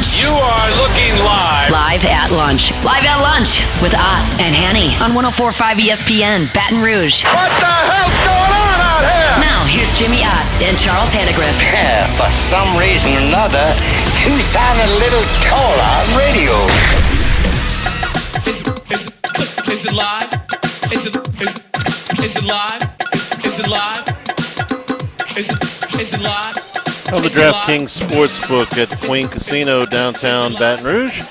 Lunch. You are looking live. Live at lunch. Live at lunch with Ott and Hanny on 104.5 ESPN, Baton Rouge. What the hell's going on out here? Now, here's Jimmy Ott and Charles Hannegriff. For some reason or another, you sound a little taller on radio. Is it live? Is it live? Is it live? Is it live? On the DraftKings Sportsbook at the Queen Casino, downtown Baton Rouge.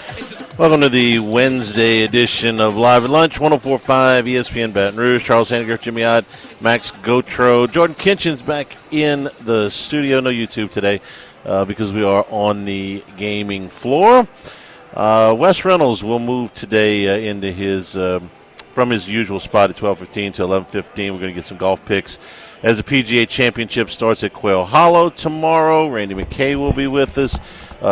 Welcome to the Wednesday edition of Live at Lunch, 104.5 ESPN Baton Rouge. Charles Hannegriff, Jimmy Ott, Max Gotro. Jordan Kinchin's back in the studio. No YouTube today because we are on the gaming floor. Wes Reynolds will move today into his from his usual spot at 12:15 to 11:15. We're going to get some golf picks as the PGA Championship starts at Quail Hollow tomorrow. Randy McKay will be with us.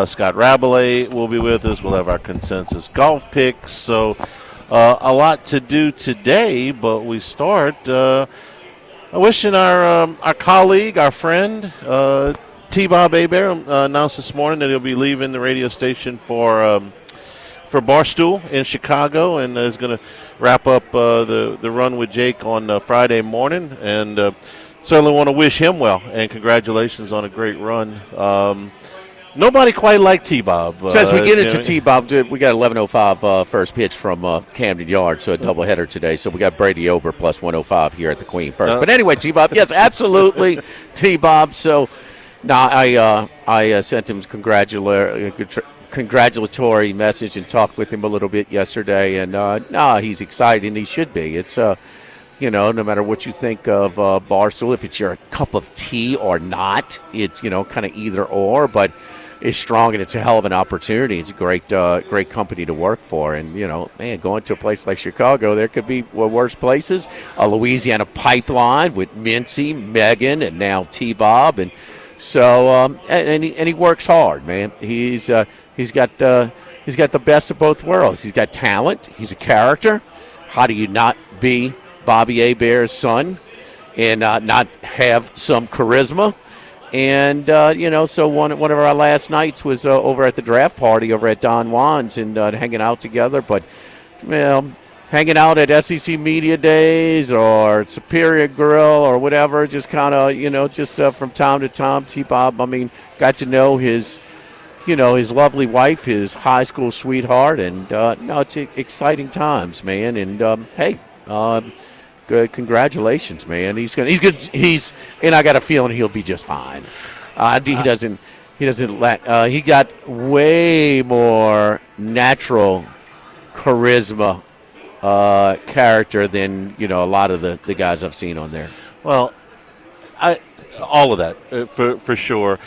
Scott Rabelais will be with us. We'll have our consensus golf picks. So a lot to do today, but we start wishing our colleague, our friend, T-Bob Hebert announced this morning that he'll be leaving the radio station for Barstool in Chicago and is going to wrap up the run with Jake on Friday morning. And certainly want to wish him well and congratulations on a great run. Nobody quite like T-Bob. So as we get into T-Bob, we got 11:05 first pitch from Camden Yards, so a doubleheader today. So we got Brady Ober plus 105 here at the Queen first. But anyway, T-Bob, yes, absolutely, T-Bob. So I sent him congratulatory message and talked with him a little bit yesterday, and he's excited, and he should be. It's no matter what you think of Barstool, if it's your cup of tea or not, it's kind of either or, but it's strong and it's a hell of an opportunity. It's a great company to work for, and going to a place like Chicago, there could be worse places. A Louisiana pipeline with Mincy, Megan, and now T-Bob, and so and he works hard, man. He's got the best of both worlds. He's got talent. He's a character. How do you not be Bobby Hebert's son and not have some charisma? And so one of our last nights was over at the draft party over at Don Juan's and hanging out together. But hanging out at SEC Media Days or Superior Grill or whatever, just kind of from time to time. T-Bob, got to know his lovely wife, his high school sweetheart, and it's exciting times, man. And hey, good, congratulations, man. He's good. And I got a feeling he'll be just fine. He got way more natural charisma character than a lot of the guys I've seen on there. Well, all of that for sure,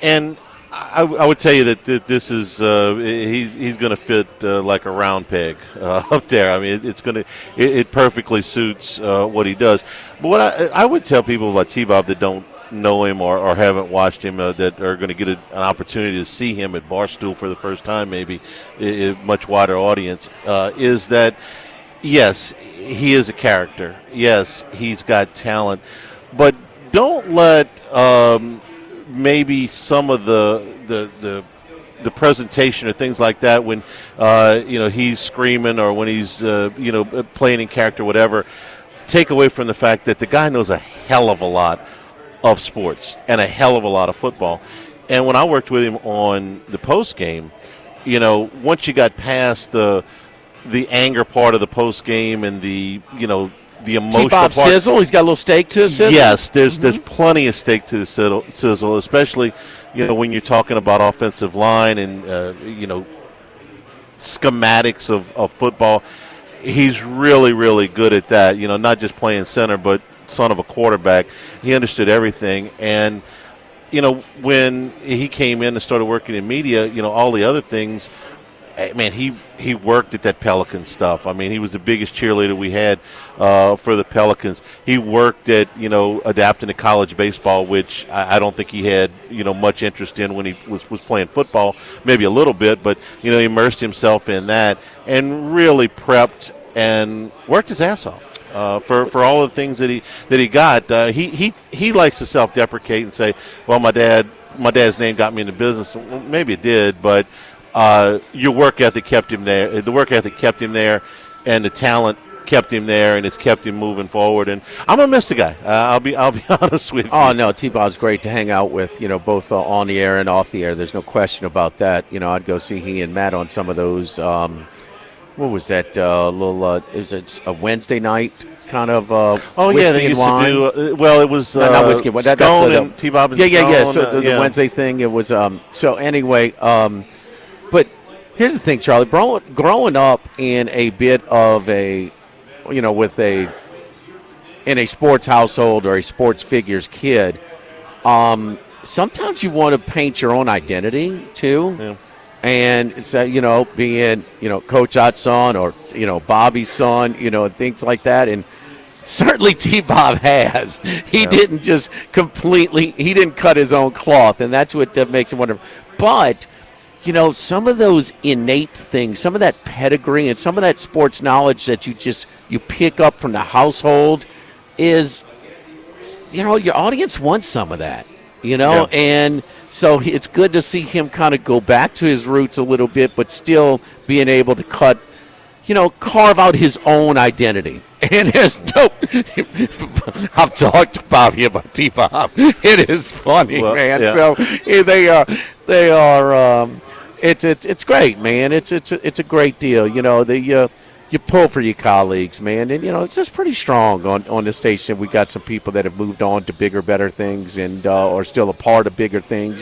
and I would tell you that this is he's going to fit like a round peg up there. I mean, it perfectly suits what he does. But what I would tell people about T-Bob that don't know him or haven't watched him that are going to get an opportunity to see him at Barstool for the first time, maybe a much wider audience, is that yes, he is a character. Yes, he's got talent, but don't let maybe some of the presentation or things like that when he's screaming or when he's playing in character, whatever, take away from the fact that the guy knows a hell of a lot of sports and a hell of a lot of football. And when I worked with him on the post game, once you got past the anger part of the post game and the emotional T-Bob part. Sizzle, he's got a little steak to his sizzle. Yes, there's plenty of steak to the sizzle, especially when you're talking about offensive line and schematics of football. He's really, really good at that. Not just playing center, but son of a quarterback. He understood everything, and when he came in and started working in media, all the other things. Man, he worked at that Pelican stuff. I mean, he was the biggest cheerleader we had for the Pelicans. He worked at, adapting to college baseball, which I don't think he had, much interest in when he was playing football, maybe a little bit, but, he immersed himself in that and really prepped and worked his ass off. For all the things that he got. He likes to self-deprecate and say, well, my dad my dad's name got me into business. Well, maybe it did, but your work ethic kept him there. The work ethic kept him there, and the talent kept him there, and it's kept him moving forward. And I'm gonna miss the guy. I'll be honest with you. Oh no, T-Bob's great to hang out with. Both on the air and off the air. There's no question about that. I'd go see he and Matt on some of those. What was that little? It was a Wednesday night kind of. Whiskey they and used wine. to do. Well, it was not whiskey. That's Scone and T-Bob and yeah. Scone, So the Wednesday thing, it was. So anyway, but here's the thing, Charlie. Growing up in a bit of a, in a sports household or a sports figures kid, sometimes you want to paint your own identity too. Yeah. And it's being Coach Ott's son or Bobby's son, and things like that. And certainly T-Bob has. He didn't just he didn't cut his own cloth, and that's what makes him wonderful. But some of those innate things, some of that pedigree, and some of that sports knowledge that you pick up from the household is, your audience wants some of that, and so it's good to see him kind of go back to his roots a little bit, but still being able to carve out his own identity. And there's I've talked to Bobby about T-Bob. It is funny, man. Yeah. So they are. It's great, man. It's a great deal. You pull for your colleagues, man, and it's just pretty strong on the station. We got some people that have moved on to bigger, better things, and are still a part of bigger things.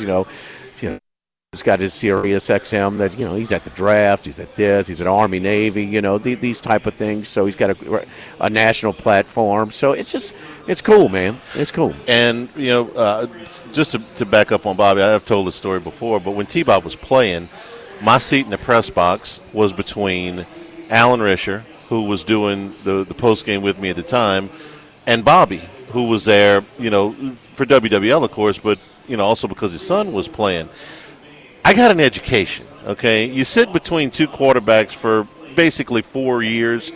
He's got his Sirius XM that he's at the draft, he's at this, he's at Army, Navy, these type of things. So he's got a national platform. So it's cool, man. It's cool. And just to back up on Bobby, I've told this story before, but when T-Bob was playing, my seat in the press box was between Alan Risher, who was doing the post game with me at the time, and Bobby, who was there, for WWL, of course, but also because his son was playing. I got an education. Okay, you sit between two quarterbacks for basically 4 years,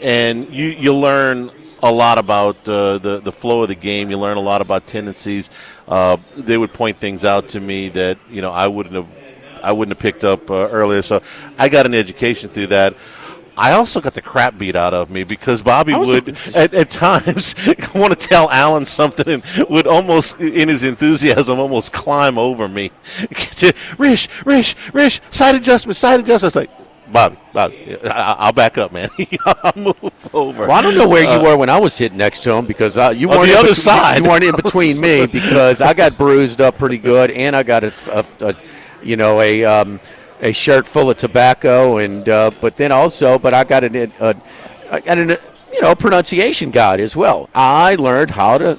and you learn a lot about the flow of the game. You learn a lot about tendencies. They would point things out to me that I wouldn't have picked up earlier. So I got an education through that. I also got the crap beat out of me because Bobby would, at times, want to tell Alan something and would almost, in his enthusiasm, almost climb over me. Rish, side adjustment. I was like, Bobby, I'll back up, man. I'll move over. Well, I don't know where you were when I was sitting next to him because you weren't on the other side. You weren't in between me because I got bruised up pretty good and I got a shirt full of tobacco, and but I got an pronunciation guide as well. I learned how to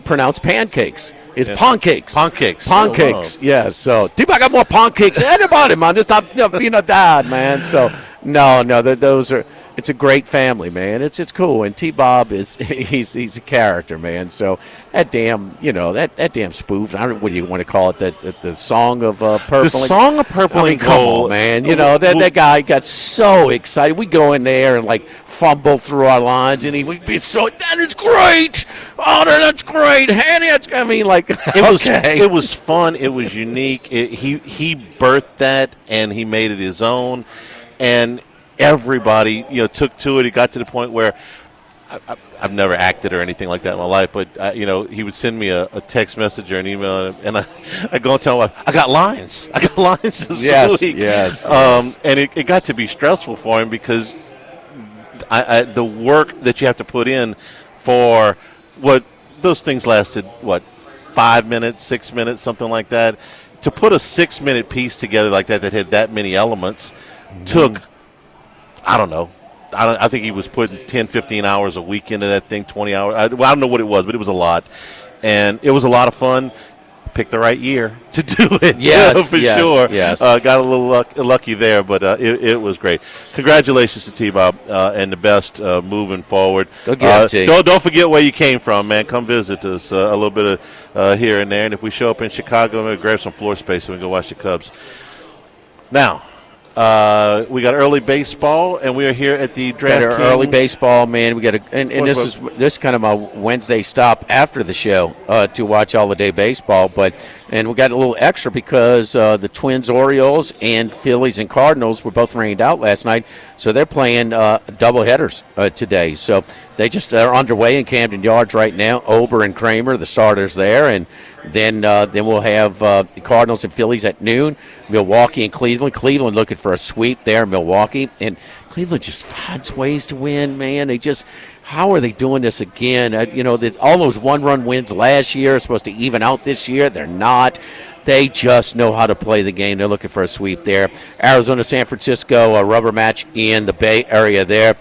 pronounce pancakes. It's pancakes. Pancakes. Pancakes. Oh, wow. Yeah. So I got more pancakes than anybody, man. Just not being a dad, man. So no, those are. It's a great family, man. It's cool, and T-Bob he's a character, man. So that damn that damn spoof. I don't know what do you want to call it? The song of purple. The song of purple and come gold, on, man. That guy got so excited. We go in there and fumble through our lines, and he'd be so. That is great. Oh, that's great. Hanny, It was fun. It was unique. He birthed that, and he made it his own, and everybody, took to it. It got to the point where I've never acted or anything like that in my life, but he would send me a text message or an email, and I go and tell him, I got lines this week. Yes. And it got to be stressful for him because the work that you have to put in for those things lasted 5 minutes, 6 minutes, something like that. To put a 6-minute piece together like that had that many elements took. I don't know. I think he was putting 10, 15 hours a week into that thing, 20 hours. I don't know what it was, but it was a lot. And it was a lot of fun. Picked the right year to do it. Yes, for yes, sure. Yes. Got a little lucky there, but it was great. Congratulations to T-Bob and the best moving forward. Go get him, T. Don't forget where you came from, man. Come visit us a little bit of here and there. And if we show up in Chicago, I'm going to grab some floor space so we can go watch the Cubs. Now, we got early baseball, and we are here at the DraftKings. Early baseball, man. We got this is kind of my Wednesday stop after the show to watch all the day baseball. But And we got a little extra because the Twins, Orioles, and Phillies and Cardinals were both rained out last night. So they're playing double headers today. So they just are underway in Camden Yards right now. Ober and Kramer, the starters there. And then we'll have the Cardinals and Phillies at noon. Milwaukee and Cleveland. Cleveland looking for a sweep there. Milwaukee. And Cleveland just finds ways to win, man. How are they doing this again? There's all those one-run wins last year are supposed to even out this year. They're not. They just know how to play the game. They're looking for a sweep there. Arizona, San Francisco, a rubber match in the Bay Area there.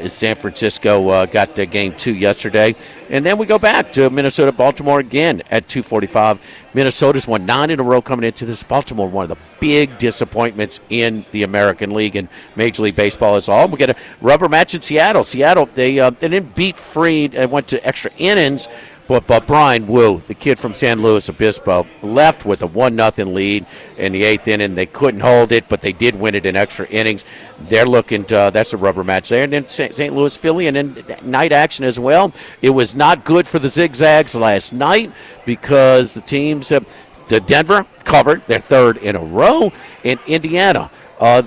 San Francisco got game 2 yesterday. And then we go back to Minnesota, Baltimore again at 2:45. Minnesota's won 9 in a row coming into this. Baltimore, one of the big disappointments in the American League and Major League Baseball as all. We get a rubber match in Seattle. Seattle, they didn't beat Fried. They went to extra innings. But Brian Wu, the kid from San Luis Obispo, left with a 1-0 lead in the 8th inning. They couldn't hold it, but they did win it in extra innings. They're looking to, that's a rubber match there. And then St. Louis, Philly, and then night action as well. It was not good for the Zigzags last night because the teams, the Denver covered their 3rd in a row, and Indiana,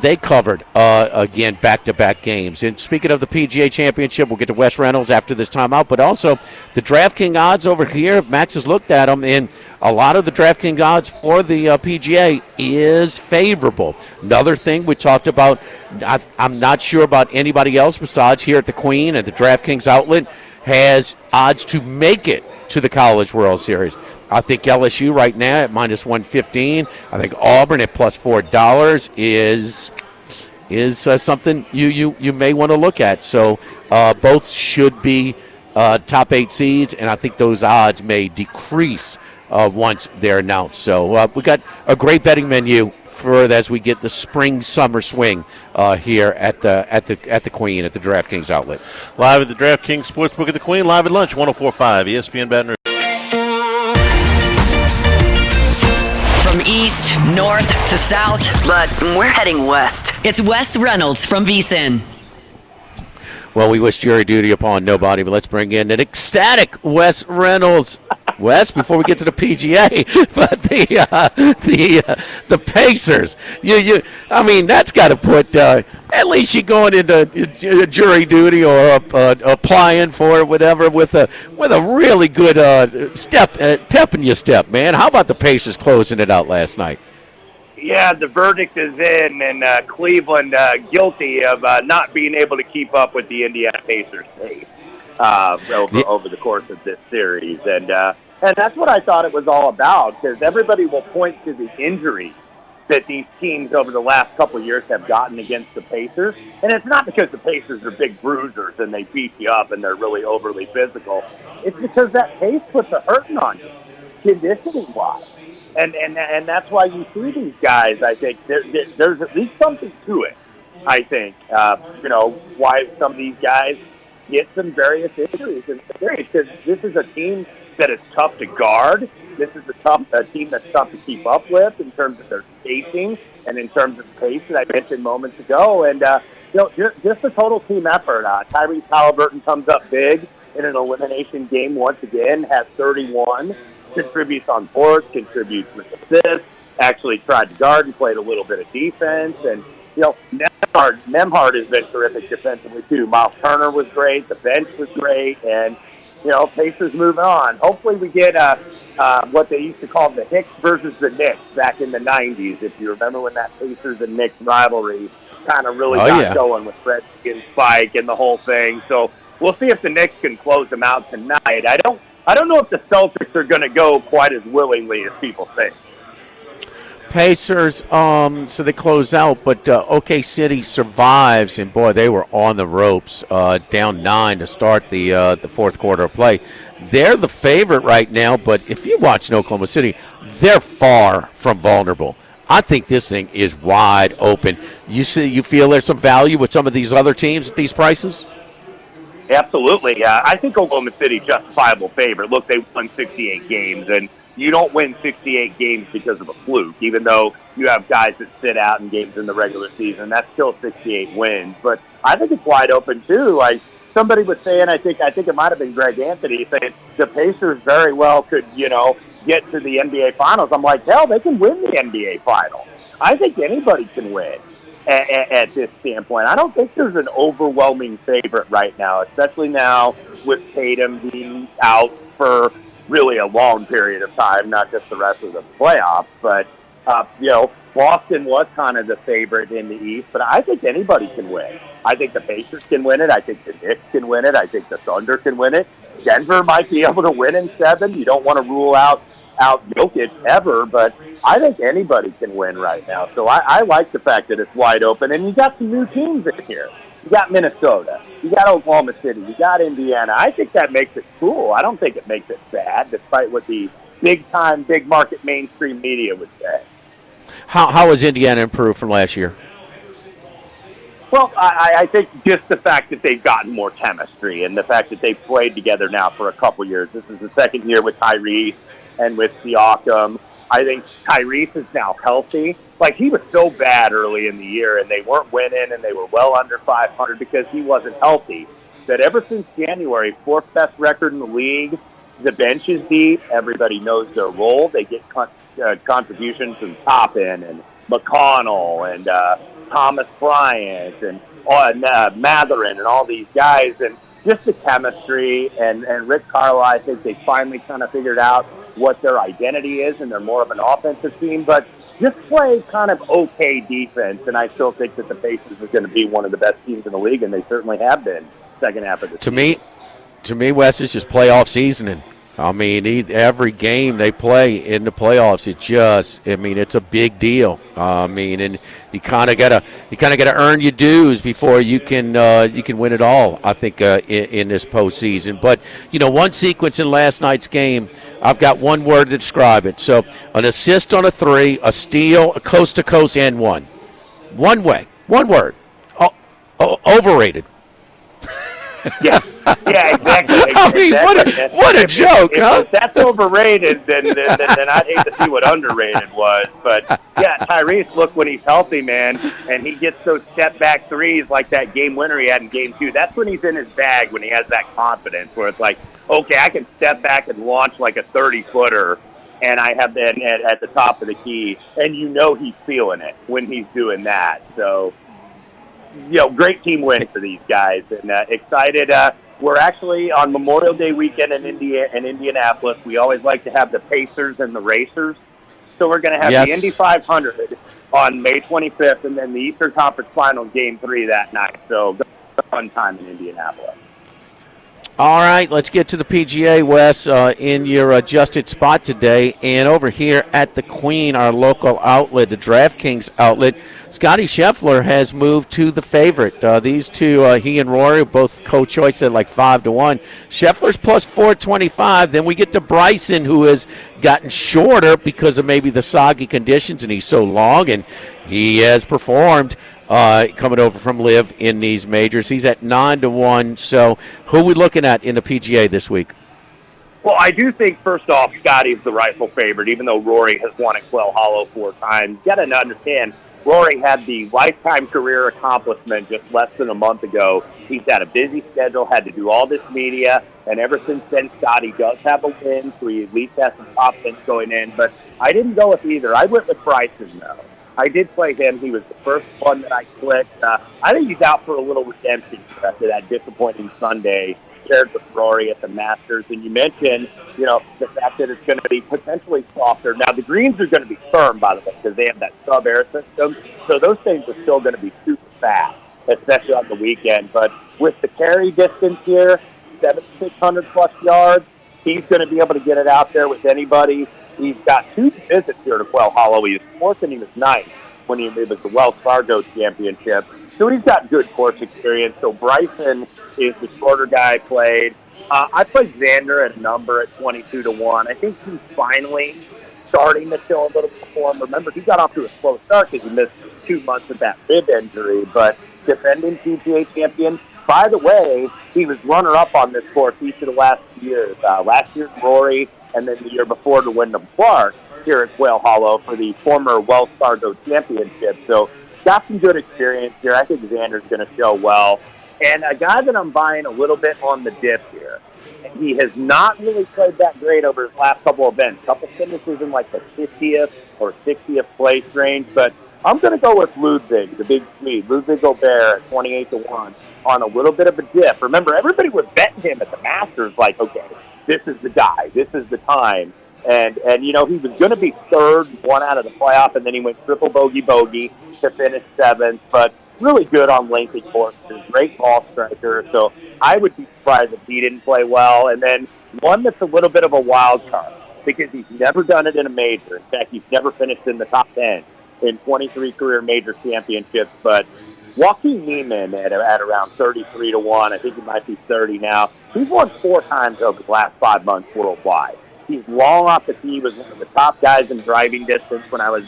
they covered, again, back-to-back games. And speaking of the PGA Championship, we'll get to Wes Reynolds after this timeout, but also the DraftKings odds over here, Max has looked at them, and a lot of the DraftKings odds for the PGA is favorable. Another thing we talked about, I'm not sure about anybody else besides here at the Queen and the DraftKings outlet, has odds to make it to the College World Series. I think LSU right now at minus 115. I think Auburn at plus $4 is something you may want to look at. So both should be top 8 seeds, and I think those odds may decrease once they're announced. So we got a great betting menu as we get the spring-summer swing here at the Queen at the DraftKings outlet. Live at the DraftKings Sportsbook at the Queen, live at lunch, 104.5 ESPN Baton Rouge. From east, north to south, but we're heading west. It's Wes Reynolds from VSiN. Well, we wish jury duty upon nobody, but let's bring in an ecstatic Wes Reynolds. Wes, before we get to the PGA, but the Pacers. I mean, that's got to put at least you going into jury duty or applying for it, whatever, with a really good pep in your step, man. How about the Pacers closing it out last night? Yeah, the verdict is in, and Cleveland guilty of not being able to keep up with the Indiana Pacers pace over the course of this series. And that's what I thought it was all about, because everybody will point to the injuries that these teams over the last couple of years have gotten against the Pacers. And it's not because the Pacers are big bruisers and they beat you up and they're really overly physical. It's because that pace puts a hurting on you, conditioning-wise. And that's why you see these guys. I think there's at least something to it. I think why some of these guys get some various injuries in the series, because this is a team that is tough to guard. This is a team that's tough to keep up with in terms of their spacing and in terms of pace that I mentioned moments ago. And just a total team effort. Tyrese Halliburton comes up big in an elimination game once again, has 31. Contributes on boards, contributes with assists, actually tried to guard and played a little bit of defense. And, Nembhard has been terrific defensively, too. Miles Turner was great. The bench was great. And, Pacers moving on. Hopefully we get what they used to call the Hicks versus the Knicks back in the 90s, if you remember when that Pacers and Knicks rivalry kind of really got going with Fred and Spike and the whole thing. So we'll see if the Knicks can close them out tonight. I don't know if the Celtics are going to go quite as willingly as people think. Pacers, so they close out, but OK City survives, and boy, they were on the ropes, down 9 to start the fourth quarter of play. They're the favorite right now, but if you watch Oklahoma City, they're far from vulnerable. I think this thing is wide open. You feel there's some value with some of these other teams at these prices? Absolutely. I think Oklahoma City justifiable favorite. Look, they won 68 games, and you don't win 68 games because of a fluke, even though you have guys that sit out in games in the regular season. That's still 68 wins. But I think it's wide open, too. somebody was saying, I think it might have been Greg Anthony, saying the Pacers very well could, get to the NBA Finals. I'm like, hell, they can win the NBA Finals. I think anybody can win at this standpoint. I don't think there's an overwhelming favorite right now, especially now with Tatum being out for really a long period of time, not just the rest of the playoffs. But, Boston was kind of the favorite in the East, but I think anybody can win. I think the Pacers can win it. I think the Knicks can win it. I think the Thunder can win it. Denver might be able to win in 7. You don't want to rule out Jokic ever, but I think anybody can win right now. So I like the fact that it's wide open, and you got some new teams in here. You got Minnesota. You got Oklahoma City. You got Indiana. I think that makes it cool. I don't think it makes it bad, despite what the big-time, big-market mainstream media would say. How has Indiana improved from last year? Well, I think just the fact that they've gotten more chemistry and the fact that they've played together now for a couple years. This is the second year with Tyrese and with Siakam. I think Tyrese is now healthy. Like, he was so bad early in the year, and they weren't winning, and they were well under 500 because he wasn't healthy. That ever since January, 4th best record in the league, the bench is deep. Everybody knows their role. They get contributions from Toppin and McConnell and Thomas Bryant and Matherin and all these guys. And just the chemistry. And Rick Carlisle, I think they finally kind of figured out what their identity is, and they're more of an offensive team. But just play kind of okay defense. And I still think that the Pacers are going to be one of the best teams in the league, and they certainly have been second half of the season. To me, Wes, it's just playoff seasoning. I mean, every game they play in the playoffs, it's a big deal. And you kind of gotta earn your dues before you can win it all. I think in this postseason. But one sequence in last night's game, I've got one word to describe it. So, an assist on a 3, a steal, a coast to coast and one. One word. Overrated. Yeah, exactly. I mean, what a joke, huh? If that's overrated, then I'd hate to see what underrated was. But, yeah, Tyrese, look, when he's healthy, man, and he gets those step-back threes like that game winner he had in Game 2, that's when he's in his bag, when he has that confidence where it's like, okay, I can step back and launch like a 30-footer, and I have been at the top of the key, and he's feeling it when he's doing that. So, great team win for these guys, and excited. We're actually on Memorial Day weekend in Indianapolis. We always like to have the Pacers and the Racers, so we're going to have the Indy 500 on May 25th, and then the Eastern Conference Final Game 3 that night. So, fun time in Indianapolis. All right, let's get to the PGA, Wes, in your adjusted spot today. And over here at the Queen, our local outlet, the DraftKings outlet, Scotty Scheffler has moved to the favorite. These two, he and Rory, both co-choice at like 5-1. Scheffler's plus 425. Then we get to Bryson, who has gotten shorter because of maybe the soggy conditions, and he's so long, and he has performed. Coming over from Liv in these majors. He's at 9-1. So who are we looking at in the PGA this week? Well, I do think, first off, Scotty's the rightful favorite, even though Rory has won at Quail Hollow 4 times. You got to understand, Rory had the lifetime career accomplishment just less than a month ago. He's had a busy schedule, had to do all this media, and ever since then, Scotty does have a win, so he at least has some confidence going in. But I didn't go with either. I went with Bryson, though. I did play him. He was the first one that I clicked. I think he's out for a little redemption after that disappointing Sunday shared with Rory at the Masters. And you mentioned, the fact that it's going to be potentially softer. Now, the greens are going to be firm, by the way, because they have that sub-air system. So those things are still going to be super fast, especially on the weekend. But with the carry distance here, 7,600-plus yards, he's going to be able to get it out there with anybody. He's got 2 visits here to Quail Hollow. He was 4th and he was 9th when it was the Wells Fargo Championship. So he's got good course experience. So Bryson is the shorter guy I played. I played Xander at a number at 22-1. I think he's finally starting to show a little form. Remember, he got off to a slow start because he missed 2 months with that rib injury. But defending PGA champion. By the way, he was runner-up on this course each of the last 2 years. Last year, Rory, and then the year before to Wyndham Clark here at Quail Hollow for the former Wells Fargo Championship. So got some good experience here. I think Xander's going to show well. And a guy that I'm buying a little bit on the dip here. He has not really played that great over his last couple of events. Couple finishes in like the 50th or 60th place range. But I'm going to go with Ludwig, the big Swede. Ludwig Gobert at 28-1 on a little bit of a dip. Remember, everybody was betting him at the Masters like, okay, this is the guy. This is the time. And he was going to be third, one out of the playoff, and then he went triple bogey to finish seventh. But really good on lengthy courses, great ball striker. So I would be surprised if he didn't play well. And then one that's a little bit of a wild card because he's never done it in a major. In fact, he's never finished in the top 10 in 23 career major championships. But Joaquin Niemann at around 33-1, I think he might be 30 now. He's won 4 times over the last 5 months worldwide. He's long off the tee. He was one of the top guys in driving distance when I was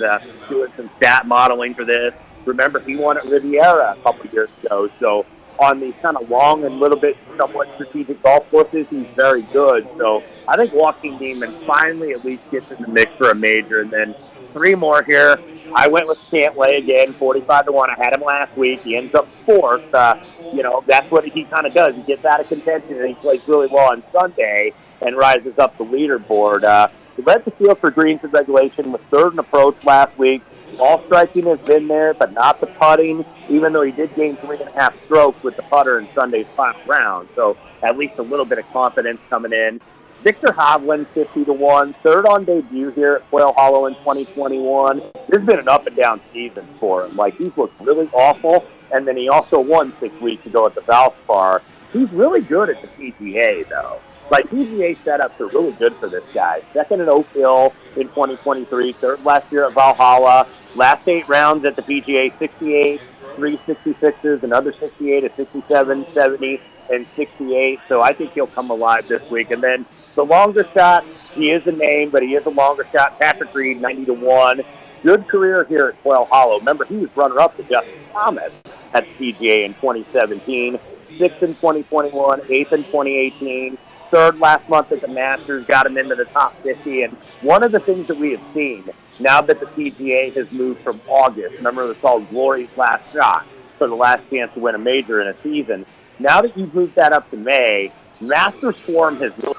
doing some stat modeling for this. Remember, he won at Riviera a couple years ago. So on these kind of long and little bit somewhat strategic golf courses, he's very good. So I think Joaquin Niemann finally at least gets in the mix for a major. And then 3 more here. I went with Cantlay again, 45-1. I had him last week. He ends up 4th. That's what he kind of does. He gets out of contention and he plays really well on Sunday and rises up the leaderboard. He led the field for greens in regulation, was 3rd in approach last week. Ball striking has been there, but not the putting, even though he did gain 3.5 strokes with the putter in Sunday's final round. So at least a little bit of confidence coming in. Victor Hovland, 50-1, 3rd on debut here at Quail Hollow in 2021. There's been an up-and-down season for him. Like, he's looked really awful, and then he also won 6 weeks ago at the Valspar. He's really good at the PGA, though. Like, PGA setups are really good for this guy. 2nd at Oak Hill in 2023, 3rd last year at Valhalla. Last 8 rounds at the PGA, 68, 3 66s, another 68, a 67, 70, and 68. So I think he'll come alive this week. And then the longer shot, he is a name, but he is a longer shot. Patrick Reed, 90-1. Good career here at Quail Hollow. Remember, he was runner-up to Justin Thomas at the PGA in 2017. 6th in 2021, 8th in 2018. 3rd last month at the Masters, got him into the top 50. And one of the things that we have seen now that the PGA has moved from August, remember it's called Glory's last shot for the last chance to win a major in a season. Now that you've moved that up to May, Masters form has really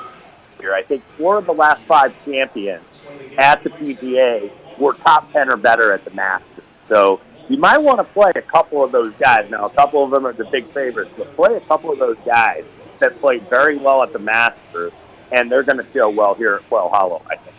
here. I think 4 of the last 5 champions at the PGA were top 10 or better at the Masters. So you might want to play a couple of those guys. Now, a couple of them are the big favorites, but play a couple of those guys that played very well at the Masters, and they're going to show well here at Quail Hollow, I think.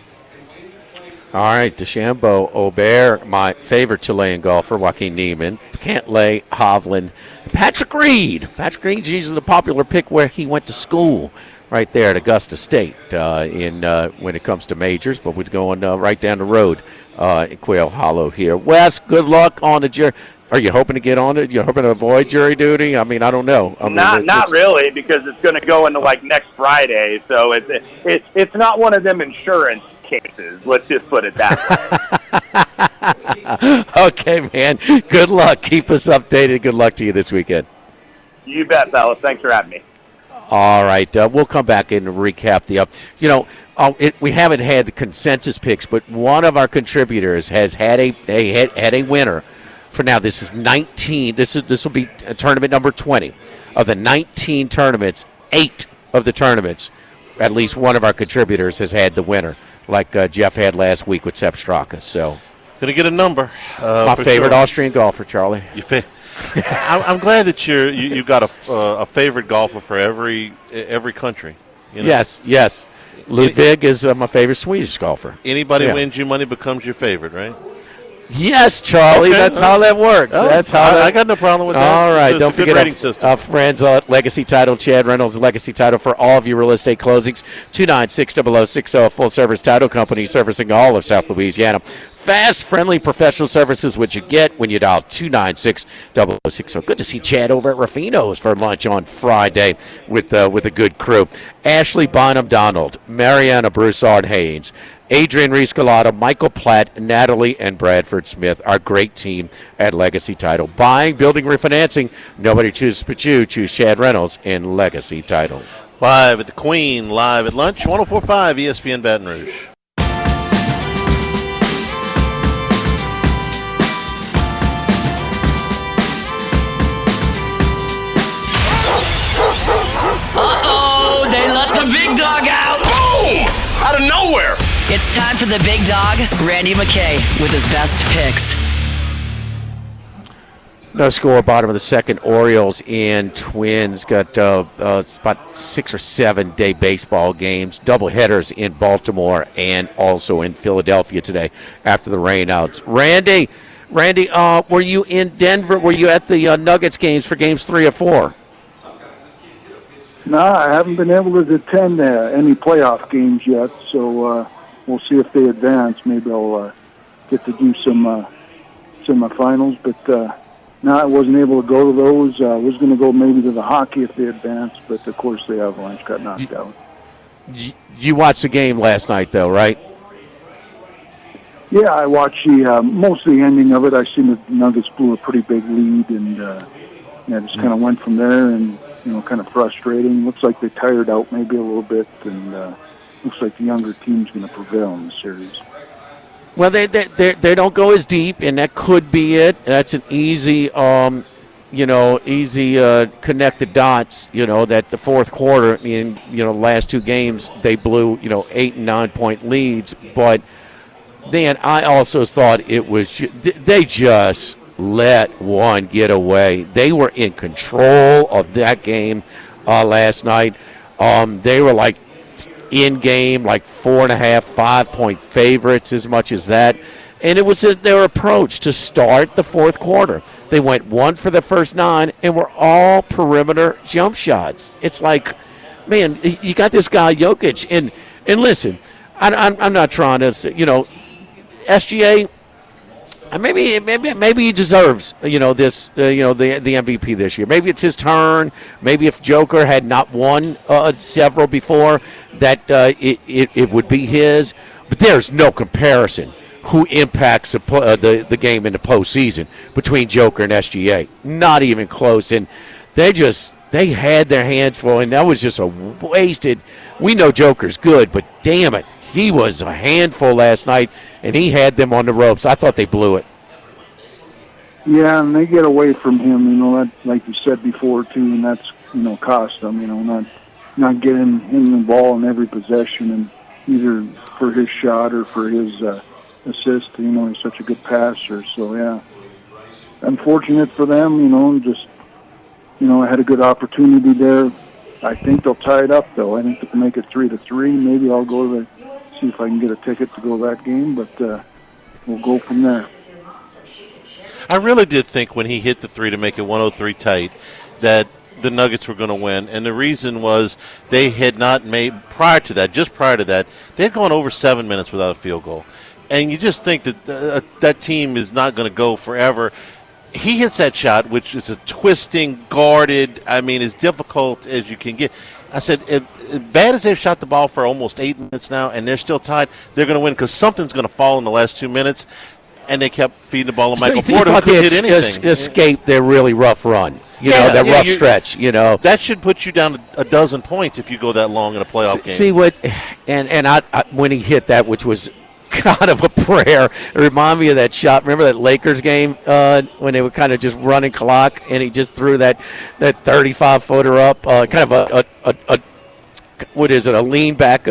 All right, DeChambeau, Aubert, my favorite Chilean golfer, Joaquin Niemann, Cantlay, Hovland, Patrick Reed. Patrick Reed's usually the popular pick where he went to school, right there at Augusta State when it comes to majors, but we're going right down the road in Quail Hollow here. Wes, good luck on the jury. Are you hoping to get on it? You're hoping to avoid jury duty? I mean, I don't know. Not really, because it's going to go into like next Friday. So it's not one of them insurance cases. Let's just put it that way. Okay, man. Good luck. Keep us updated. Good luck to you this weekend. You bet, fellas. Thanks for having me. All right, we'll come back and recap the we haven't had the consensus picks, but one of our contributors has had a winner. For now, this is 19. This will be tournament number 20 of the 19 tournaments. 8 of the tournaments, at least one of our contributors has had the winner, like Jeff had last week with Sepp Straka. So, gonna get a number. My favorite Austrian golfer, Charlie. I'm glad that you got a favorite golfer for every country. You know? Yes. Ludwig is my favorite Swedish golfer. Anybody wins you money becomes your favorite, right? Yes, Charlie. Okay. That's how that works. I got no problem with that. All right. Don't forget our friends at Legacy Title, Chad Reynolds, Legacy Title for all of your real estate closings. 296-0060, full-service title company servicing all of South Louisiana. Fast, friendly, professional services, which you get when you dial 296-0060. Good to see Chad over at Ruffino's for lunch on Friday with a good crew. Ashley Bonham-Donald, Mariana Broussard-Haynes, Adrian Reescalado, Michael Platt, Natalie, and Bradford Smith, our great team at Legacy Title. Buying, building, refinancing, nobody chooses but you. Choose Chad Reynolds in Legacy Title. Live at the Queen, live at lunch, 104.5 ESPN Baton Rouge. out of nowhere. It's time for the big dog, Randy McKay, with his best picks. No score, bottom of the second. Orioles and Twins got about 6 or 7 day baseball games, double headers in Baltimore and also in Philadelphia today after the rainouts. Randy, were you in Denver? Were you at the Nuggets games for games 3 or 4? No, I haven't been able to attend any playoff games yet, so we'll see if they advance. Maybe I'll get to do some semifinals, but no, I wasn't able to go to those. I was going to go maybe to the hockey if they advanced, but of course the Avalanche got knocked out. You watched the game last night, though, right? Yeah, I watched most of the ending of it. I seen the Nuggets blew a pretty big lead, and just kind of went from there, and kind of frustrating. Looks like they tired out maybe a little bit, and looks like the younger team's going to prevail in the series. Well, they don't go as deep, and that could be it. That's an easy, connect the dots. That the fourth quarter in last 2 games they blew 8 and 9 point leads. But then I also thought it was they just let one get away. They were in control of that game last night. They were like in game, like 4.5, 5 point favorites, as much as that. And it was their approach to start the fourth quarter. They went 1 for the first 9 and were all perimeter jump shots. It's like, man, you got this guy Jokic, and listen, I'm not trying to say, SGA. Maybe he deserves, this, the MVP this year. Maybe it's his turn. Maybe if Joker had not won several before, that it would be his. But there's no comparison who impacts the game in the postseason between Joker and SGA. Not even close. And they had their hands full, and that was just a wasted. We know Joker's good, but damn it, he was a handful last night, and he had them on the ropes. I thought they blew it. Yeah, and they get away from him, that, like you said before, too, and that's, cost them, not getting him the ball in every possession, and either for his shot or for his assist. He's such a good passer. So, yeah, unfortunate for them, just, I had a good opportunity there. I think they'll tie it up, though. I think they'll make it 3-3. Maybe I'll go to see if I can get a ticket to go to that game, but we'll go from there. I really did think when he hit the 3 to make it 103 tight that the Nuggets were going to win, and the reason was they had not made just prior to that, they had gone over 7 minutes without a field goal. And you just think that that team is not going to go forever. He hits that shot, which is a twisting, guarded, as difficult as you can get. I said, as bad as they've shot the ball for almost 8 minutes now, and they're still tied, they're going to win because something's going to fall in the last 2 minutes. And they kept feeding the ball to Michael Porter, who couldn't hit anything. Escape their really rough run, that rough stretch, That should put you down a dozen points if you go that long in a playoff game. See what, and I when he hit that, which was kind of a prayer, it reminded me of that shot. Remember that Lakers game when they were kind of just running clock, and he just threw that 35-footer up, kind of a what is it, a lean back,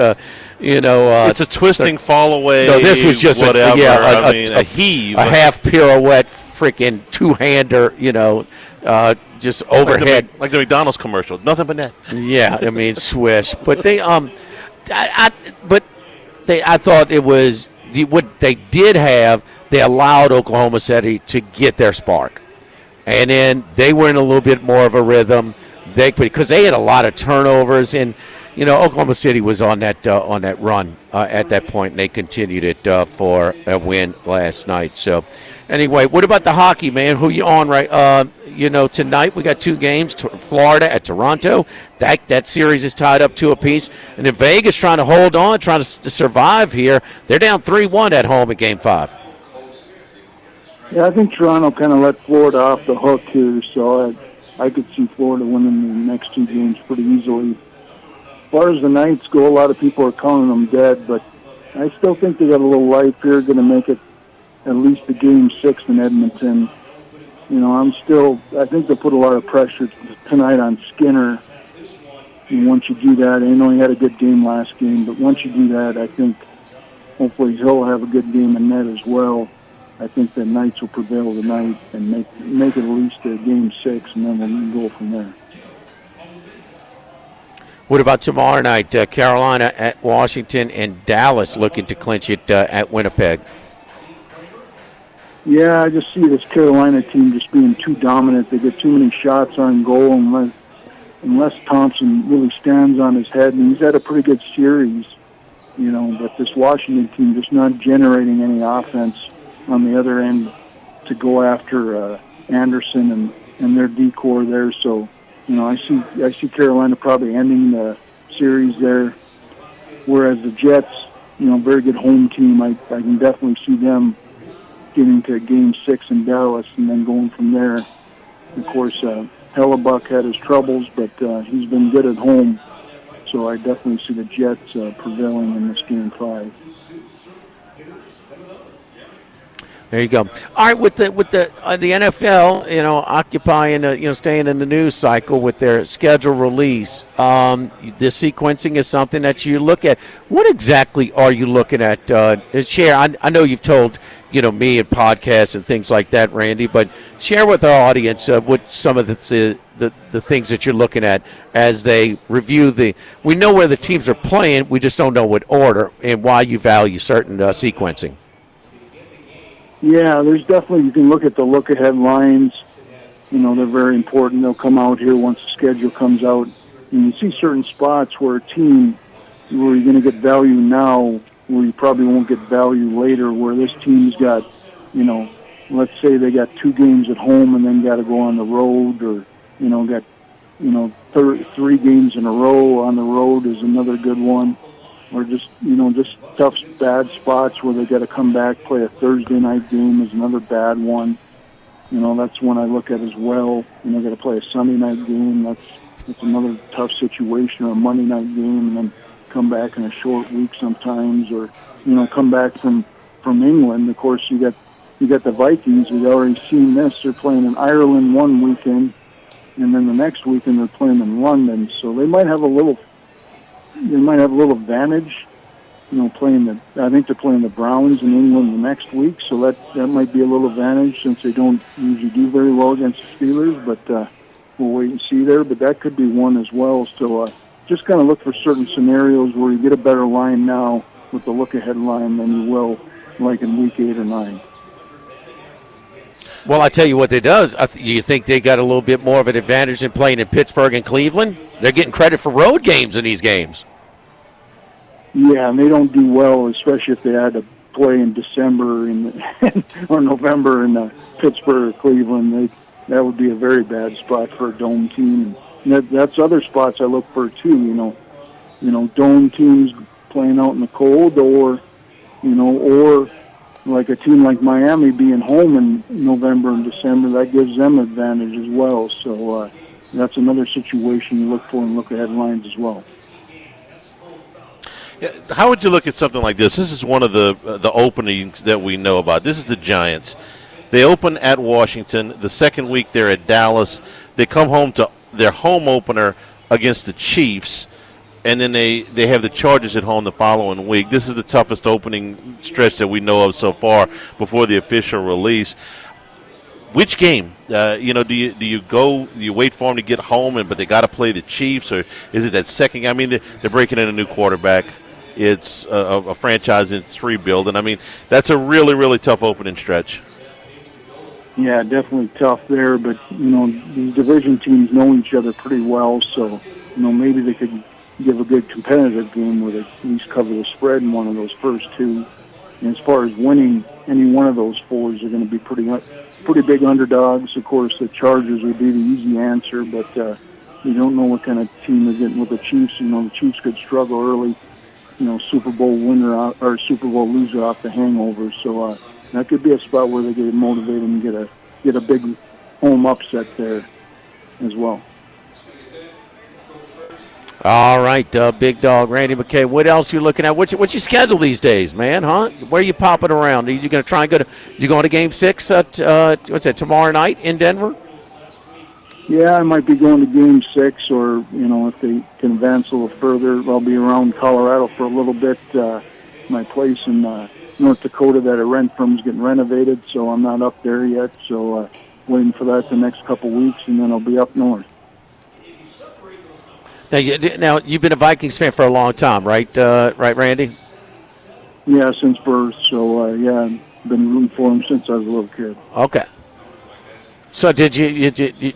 it's a twisting fall away. No, this was just whatever. A heave, a half pirouette, freaking two-hander. Just overhead, like the McDonald's commercial. Nothing but net. Yeah, swish. But they, I thought it was what they did have. They allowed Oklahoma City to get their spark, and then they were in a little bit more of a rhythm. Because they had a lot of turnovers and. Oklahoma City was on that run at that point, and they continued it for a win last night. So, anyway, what about the hockey, man? Who you on right? Tonight we got 2 games. Florida at Toronto. That series is tied up 2 apiece, and then Vegas trying to hold on, trying to survive here. They're down 3-1 at home in Game 5. Yeah, I think Toronto kind of let Florida off the hook here, so I could see Florida winning the next 2 games pretty easily. As far as the Knights go, a lot of people are calling them dead, but I still think they got a little life here, going to make it at least to Game 6 in Edmonton. I think they'll put a lot of pressure tonight on Skinner. And once you do that, I know he had a good game last game, but once you do that, I think hopefully he'll have a good game in net as well. I think the Knights will prevail tonight and make it at least a game 6, and then we'll go from there. What about tomorrow night? Carolina at Washington and Dallas looking to clinch it at Winnipeg. Yeah, I just see this Carolina team just being too dominant. They get too many shots on goal unless Thompson really stands on his head. And he's had a pretty good series, but this Washington team just not generating any offense on the other end to go after Anderson and their decor there. So, I see Carolina probably ending the series there, whereas the Jets, very good home team. I can definitely see them getting to game 6 in Dallas and then going from there. Of course, Hellebuck had his troubles, but he's been good at home. So I definitely see the Jets prevailing in this game 5. There you go. All right, with the NFL, occupying, staying in the news cycle with their schedule release. The sequencing is something that you look at. What exactly are you looking at? Share. I know you've told me in podcasts and things like that, Randy, but share with our audience what some of the things that you're looking at as they review we know where the teams are playing, we just don't know what order and why you value certain sequencing. Yeah, there's definitely, you can look at the look-ahead lines. They're very important. They'll come out here once the schedule comes out. And you see certain spots where a team, where you're going to get value now, where you probably won't get value later, where this team's got, let's say they got 2 games at home and then got to go on the road, or, got, 3 games in a row on the road is another good one. Or just tough, bad spots where they got to come back, play a Thursday night game is another bad one. That's one I look at as well. Got to play a Sunday night game. That's another tough situation, or a Monday night game, and then come back in a short week sometimes, or come back from England. Of course, you got the Vikings. We've already seen this. They're playing in Ireland one weekend, and then the next weekend they're playing in London. So they might have a little advantage, I think they're playing the Browns in England the next week, so that might be a little advantage since they don't usually do very well against the Steelers, but we'll wait and see there. But that could be one as well. So just kind of look for certain scenarios where you get a better line now with the look-ahead line than you will like in week 8 or 9. Well, I tell you what it does. You think they got a little bit more of an advantage in playing in Pittsburgh and Cleveland? They're getting credit for road games in these games. Yeah, and they don't do well, especially if they had to play in December or November in Pittsburgh or Cleveland. That would be a very bad spot for a dome team. And that's other spots I look for too. Dome teams playing out in the cold, or like a team like Miami being home in November and December, that gives them advantage as well. So that's another situation you look for in look-ahead lines as well. Yeah, how would you look at something like this? This is one of the openings that we know about. This is the Giants. They open at Washington. The second week they're at Dallas. They come home to their home opener against the Chiefs, and then they have the Chargers at home the following week. This is the toughest opening stretch that we know of so far before the official release. Which game? Do you wait for them to get home, but they got to play the Chiefs, or is it that second game? I mean, they're breaking in a new quarterback. It's a franchise in its rebuild, and that's a really, really tough opening stretch. Yeah, definitely tough there, but these division teams know each other pretty well, so maybe they could give a good competitive game where they at least cover the spread in one of those first 2. And as far as winning any one of those 4s, are going to be pretty big underdogs. Of course, the Chargers would be the easy answer, but you don't know what kind of team they're getting with the Chiefs. The Chiefs could struggle early. Super Bowl winner or Super Bowl loser off the hangover. So that could be a spot where they get motivated and get a big home upset there as well. All right, big dog Randy McKay. What else you looking at? What's your schedule these days, man? Huh? Where are you popping around? Are you going to try and go to? You going to Game 6 at tomorrow night in Denver? Yeah, I might be going to Game 6, or, if they can advance a little further, I'll be around Colorado for a little bit. My place in North Dakota that I rent from is getting renovated, so I'm not up there yet. So waiting for that the next couple weeks, and then I'll be up north. Now, you've been a Vikings fan for a long time, right? Right, Randy? Yeah, since birth. So, I've been rooting for them since I was a little kid. Okay. So do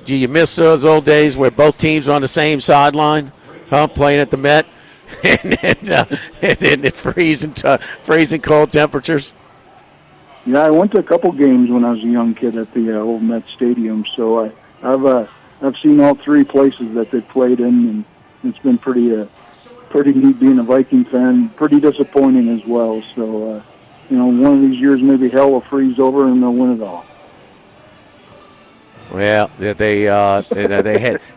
you miss those old days where both teams were on the same sideline, playing at the Met, and freezing cold temperatures? Yeah, I went to a couple games when I was a young kid at the old Met Stadium. So I've seen all three places that they played in, and it's been pretty neat being a Viking fan. Pretty disappointing as well. So one of these years maybe hell will freeze over and they'll win it all. Well, they had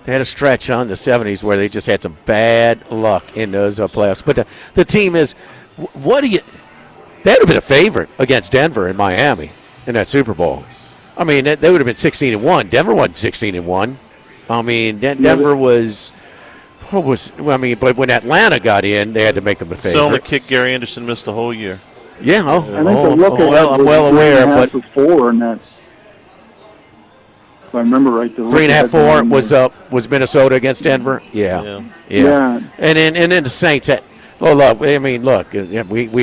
a stretch on the 70s where they just had some bad luck in those playoffs. But the team is, they would have been a favorite against Denver in Miami in that Super Bowl. I mean, they would have been 16-1. Denver wasn't 16-1. I mean, Denver but when Atlanta got in, they had to make them a favorite. So the kick Gary Anderson missed the whole year. Yeah, I think the look I'm well aware, but 4 in that. If I remember right, 3.5-4 was Minnesota against Denver. Yeah. And then the Saints had. Well, look, we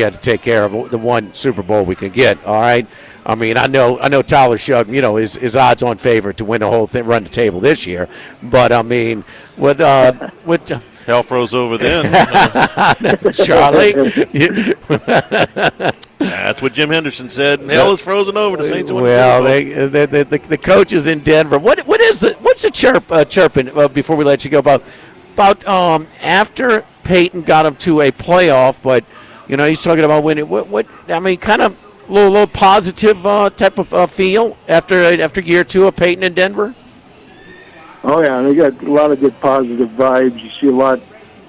had to take care of the one Super Bowl we could get. All right. I mean, I know Tyler Shug, is odds-on favorite to win the whole thing, run the table this year. But I mean, with hell froze over then, Charlie. That's what Jim Henderson said. Hell is frozen over. The Saints won the coaches in Denver. What's the chirping before we let you go about after Peyton got him to a playoff, but he's talking about winning. Kind of little positive type of feel after year 2 of Peyton in Denver. Oh yeah, they got a lot of good positive vibes. You see a lot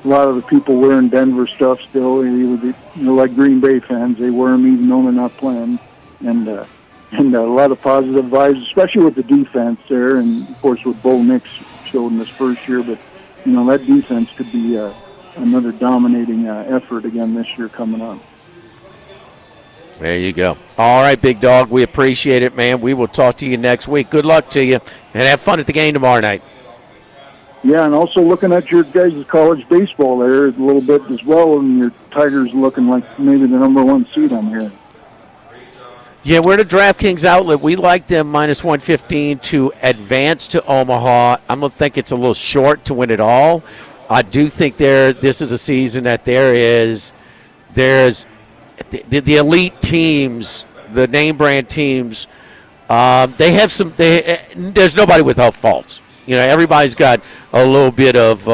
of the people wearing Denver stuff still. Like Green Bay fans, they wear them even though they're not playing, and a lot of positive vibes, especially with the defense there, and of course what Bo Nix showed in his first year. But that defense could be another dominating effort again this year coming up. There you go. All right, big dog. We appreciate it, man. We will talk to you next week. Good luck to you, and have fun at the game tomorrow night. Yeah, and also looking at your guys' college baseball there a little bit as well, and your Tigers looking like maybe the number 1 seed I'm hearing. Yeah, we're the DraftKings outlet. We like them -115 to advance to Omaha. I'm going to think it's a little short to win it all. I do think this is a season that there's the elite teams, the name brand teams. They have some. There's nobody without faults. Everybody's got a little bit of.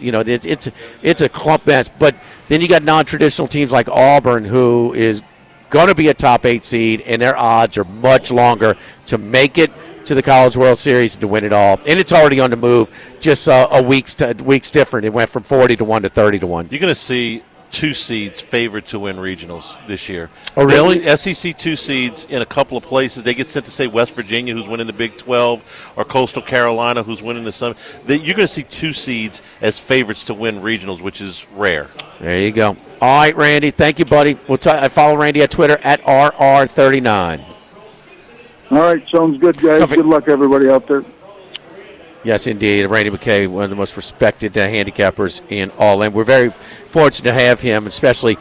It's a clump mess. But then you got non-traditional teams like Auburn, who is going to be a top 8 seed, and their odds are much longer to make it to the College World Series and to win it all. And it's already on the move. Just a week's different. It went from 40-1 to 30-1. You're going to see 2 seeds favored to win regionals this year. Oh, really? SEC 2 seeds in a couple of places. They get sent to, say, West Virginia, who's winning the Big 12, or Coastal Carolina, who's winning the Sun. You're going to see 2 seeds as favorites to win regionals, which is rare. There you go. All right, Randy. Thank you, buddy. I follow Randy at Twitter at RR39. All right, sounds good, guys. Good luck, everybody out there. Yes, indeed. Randy McKay, one of the most respected handicappers in all. And we're very fortunate to have him, especially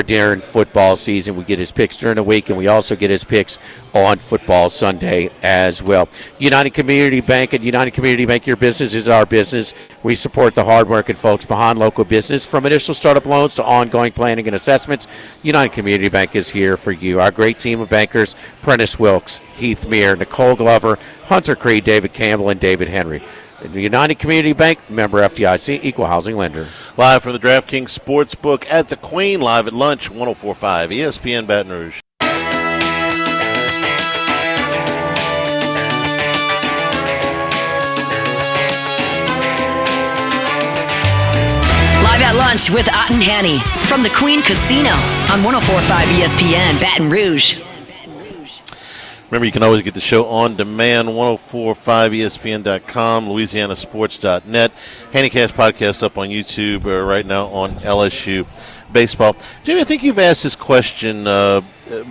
during football season. We get his picks during the week, and we also get his picks on football Sunday as well. United Community Bank. At United Community Bank, your business is our business. We support the hardworking folks behind local business. From initial startup loans to ongoing planning and assessments, United Community Bank is here for you. Our great team of bankers, Prentice Wilkes, Heath Meir, Nicole Glover, Hunter Creed, David Campbell, and David Henry. The United Community Bank, member FDIC, equal housing lender. Live from the DraftKings Sportsbook at the Queen, live at lunch, 104.5 ESPN Baton Rouge. Live at lunch with Ott and Hanny from the Queen Casino on 104.5 ESPN Baton Rouge. Remember, you can always get the show on demand, 1045ESPN.com, LouisianaSports.net. Handicast podcast up on YouTube right now on LSU Baseball. Jimmy, I think you've asked this question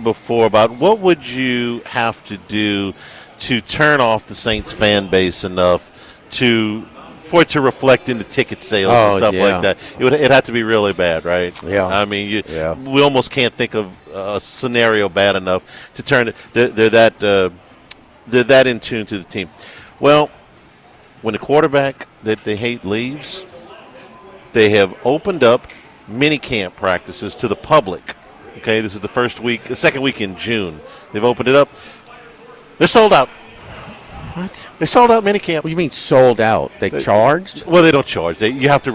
before about what would you have to do to turn off the Saints fan base enough for it to reflect in the ticket sales and stuff like that. It'd have to be really bad, right? Yeah. I mean, we almost can't think of a scenario bad enough to turn it. They're that in tune to the team. Well, when the quarterback that they hate leaves, they have opened up mini camp practices to the public. Okay, this is the second week in June. They've opened it up. They're sold out. What? They sold out minicamp. What do you mean sold out? They charged? Well, they don't charge. You have to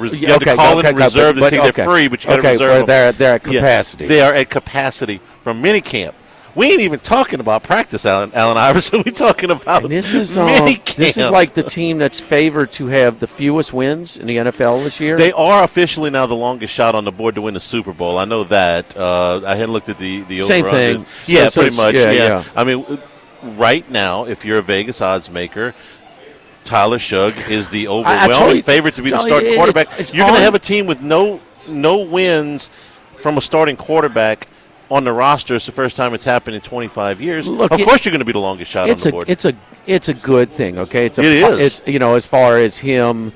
call in and reserve the ticket. They're free, but you got to reserve them. They're at capacity. Yeah, they are at capacity from minicamp. We ain't even talking about practice, Allen Iverson. We're talking about minicamp. This is like the team that's favored to have the fewest wins in the NFL this year. They are officially now the longest shot on the board to win the Super Bowl. I know that. I had looked at the same thing. Yeah, pretty much. Yeah. I mean, right now, if you're a Vegas odds maker, Tyler Shugg is the overwhelming favorite to be the starting quarterback. You're going to have a team with no wins from a starting quarterback on the roster. It's the first time it's happened in 25 years. Look, of course, you're going to be the longest shot on the board. It's a good thing. Okay, it is. It's as far as him,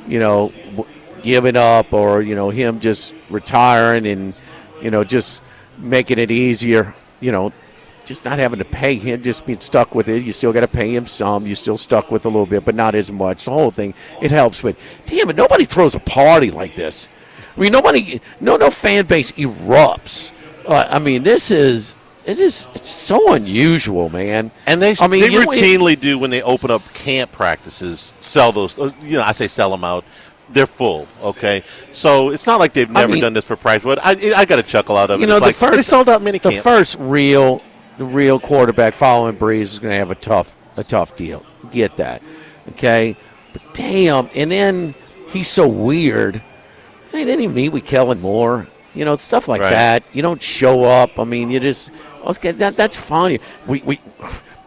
giving up or him just retiring and just making it easier. Just not having to pay him, just being stuck with it. You still got to pay him some. You're still stuck with a little bit, but not as much. The whole thing, it helps. But damn it, nobody throws a party like this. I mean, no fan base erupts. I mean, it's so unusual, man. And they routinely do when they open up camp practices, sell those. I say sell them out. They're full, okay? So it's not like they've never done this for price. But I got a chuckle out of it. They sold out minicamp. The first real quarterback following Breeze is going to have a tough deal. Get that, okay? But damn, and then he's so weird. Hey, didn't he meet with Kellen Moore? Stuff like that. You don't show up. I mean, you just that's fine.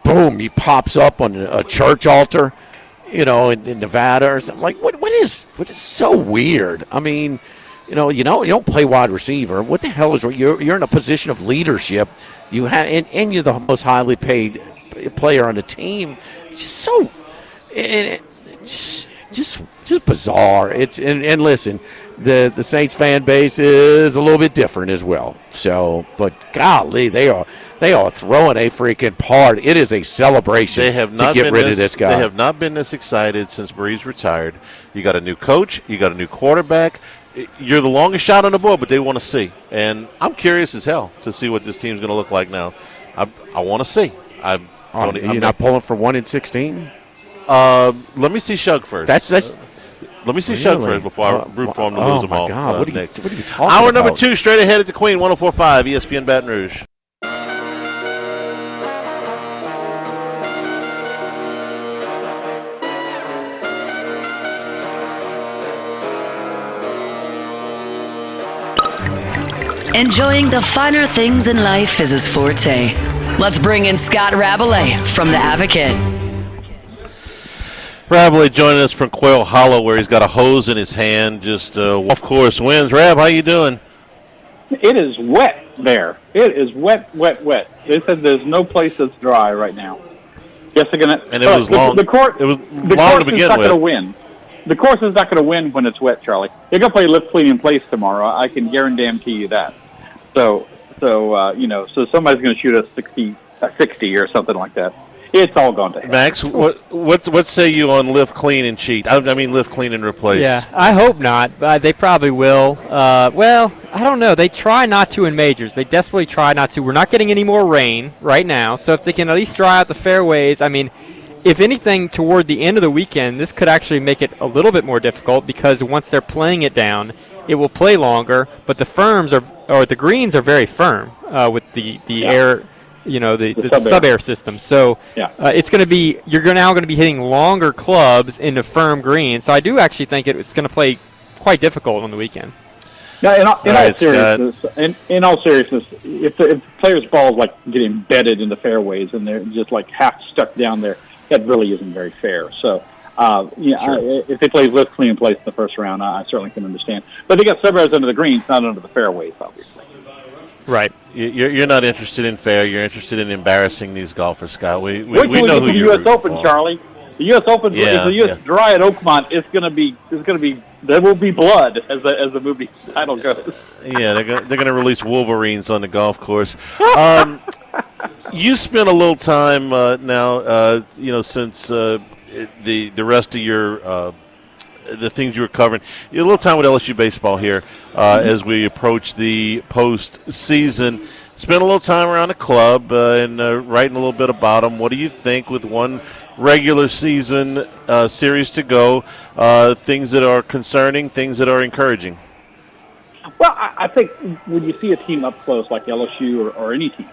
Boom, he pops up on a church altar, in Nevada or something. Like what is so weird? I mean, you don't play wide receiver. What the hell is you're in a position of leadership? You have and you're the most highly paid player on the team. Just so just bizarre. And listen, the Saints fan base is a little bit different as well. So, but golly, they are throwing a freaking party. It is a celebration to get rid of this guy. They have not been this excited since Breeze retired. You got a new coach. You got a new quarterback. You're the longest shot on the board, but they want to see. And I'm curious as hell to see what this team's going to look like now. I want to see. You're not pulling for 1-16? Let me see Shugg first. Let me see Shugg first before I root for him to lose them all. Oh, my God. What are you talking Hour about? number 2, straight ahead at the Queen, 104.5 ESPN Baton Rouge. Enjoying the finer things in life is his forte. Let's bring in Scott Rabelais from The Advocate. Rabelais joining us from Quail Hollow, where he's got a hose in his hand, just golf course wins. Rab, how you doing? It is wet there. It is wet, wet, wet. They said there's no place that's dry right now. Yes, they're gonna. And it was long. The course to begin is not going to win. The course is not going to win when it's wet, Charlie. They're going to play lift, clean, in place tomorrow. I can guarantee you that. So somebody's going to shoot a 60 or something like that. It's all gone to hell. Max, what say you on lift, clean, and cheat? I mean lift, clean, and replace. Yeah, I hope not, but they probably will. Well, I don't know. They try not to in majors. They desperately try not to. We're not getting any more rain right now, so if they can at least dry out the fairways, I mean, if anything, toward the end of the weekend, this could actually make it a little bit more difficult because once they're playing it down, it will play longer, but the greens are very firm with the air, the sub-air system. So it's going to be you're now going to be hitting longer clubs into firm greens. So I do actually think it's going to play quite difficult on the weekend. Now, in all right, seriousness, in all seriousness, if the players' balls like get embedded in the fairways and they're just like half stuck down there, that really isn't very fair. So, if they play with clean place in the first round, I certainly can understand. But they got suburbs under the greens, not under the fairways, obviously. Right. You're not interested in fair. You're interested in embarrassing these golfers, Scott. We Wait till we know get who to the you're U.S. Open, for. Charlie. The U.S. Open, if the U.S. dry at Oakmont, it's going to be. There will be blood as the movie title goes. Yeah, they're going to release Wolverines on the golf course. You spent a little time now, since the rest of your the things you were covering. You had a little time with LSU baseball here as we approach the postseason. Spent a little time around the club and writing a little bit about them. What do you think with one regular season series to go? Things that are concerning, things that are encouraging. Well, I think when you see a team up close like LSU or any team,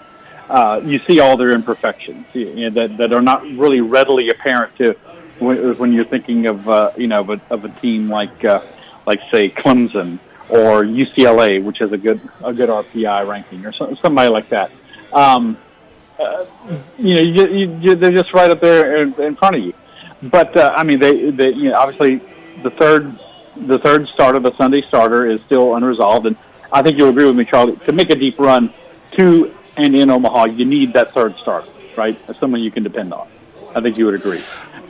you see all their imperfections that are not really readily apparent to when you're thinking of of a team like say Clemson or UCLA, which has a good RPI ranking, or somebody like that. They're just right up there in front of you. But they obviously the third starter, the Sunday starter, is still unresolved, and I think you'll agree with me, Charlie. To make a deep run to and in Omaha, you need that third starter, right? As someone you can depend on. I think you would agree.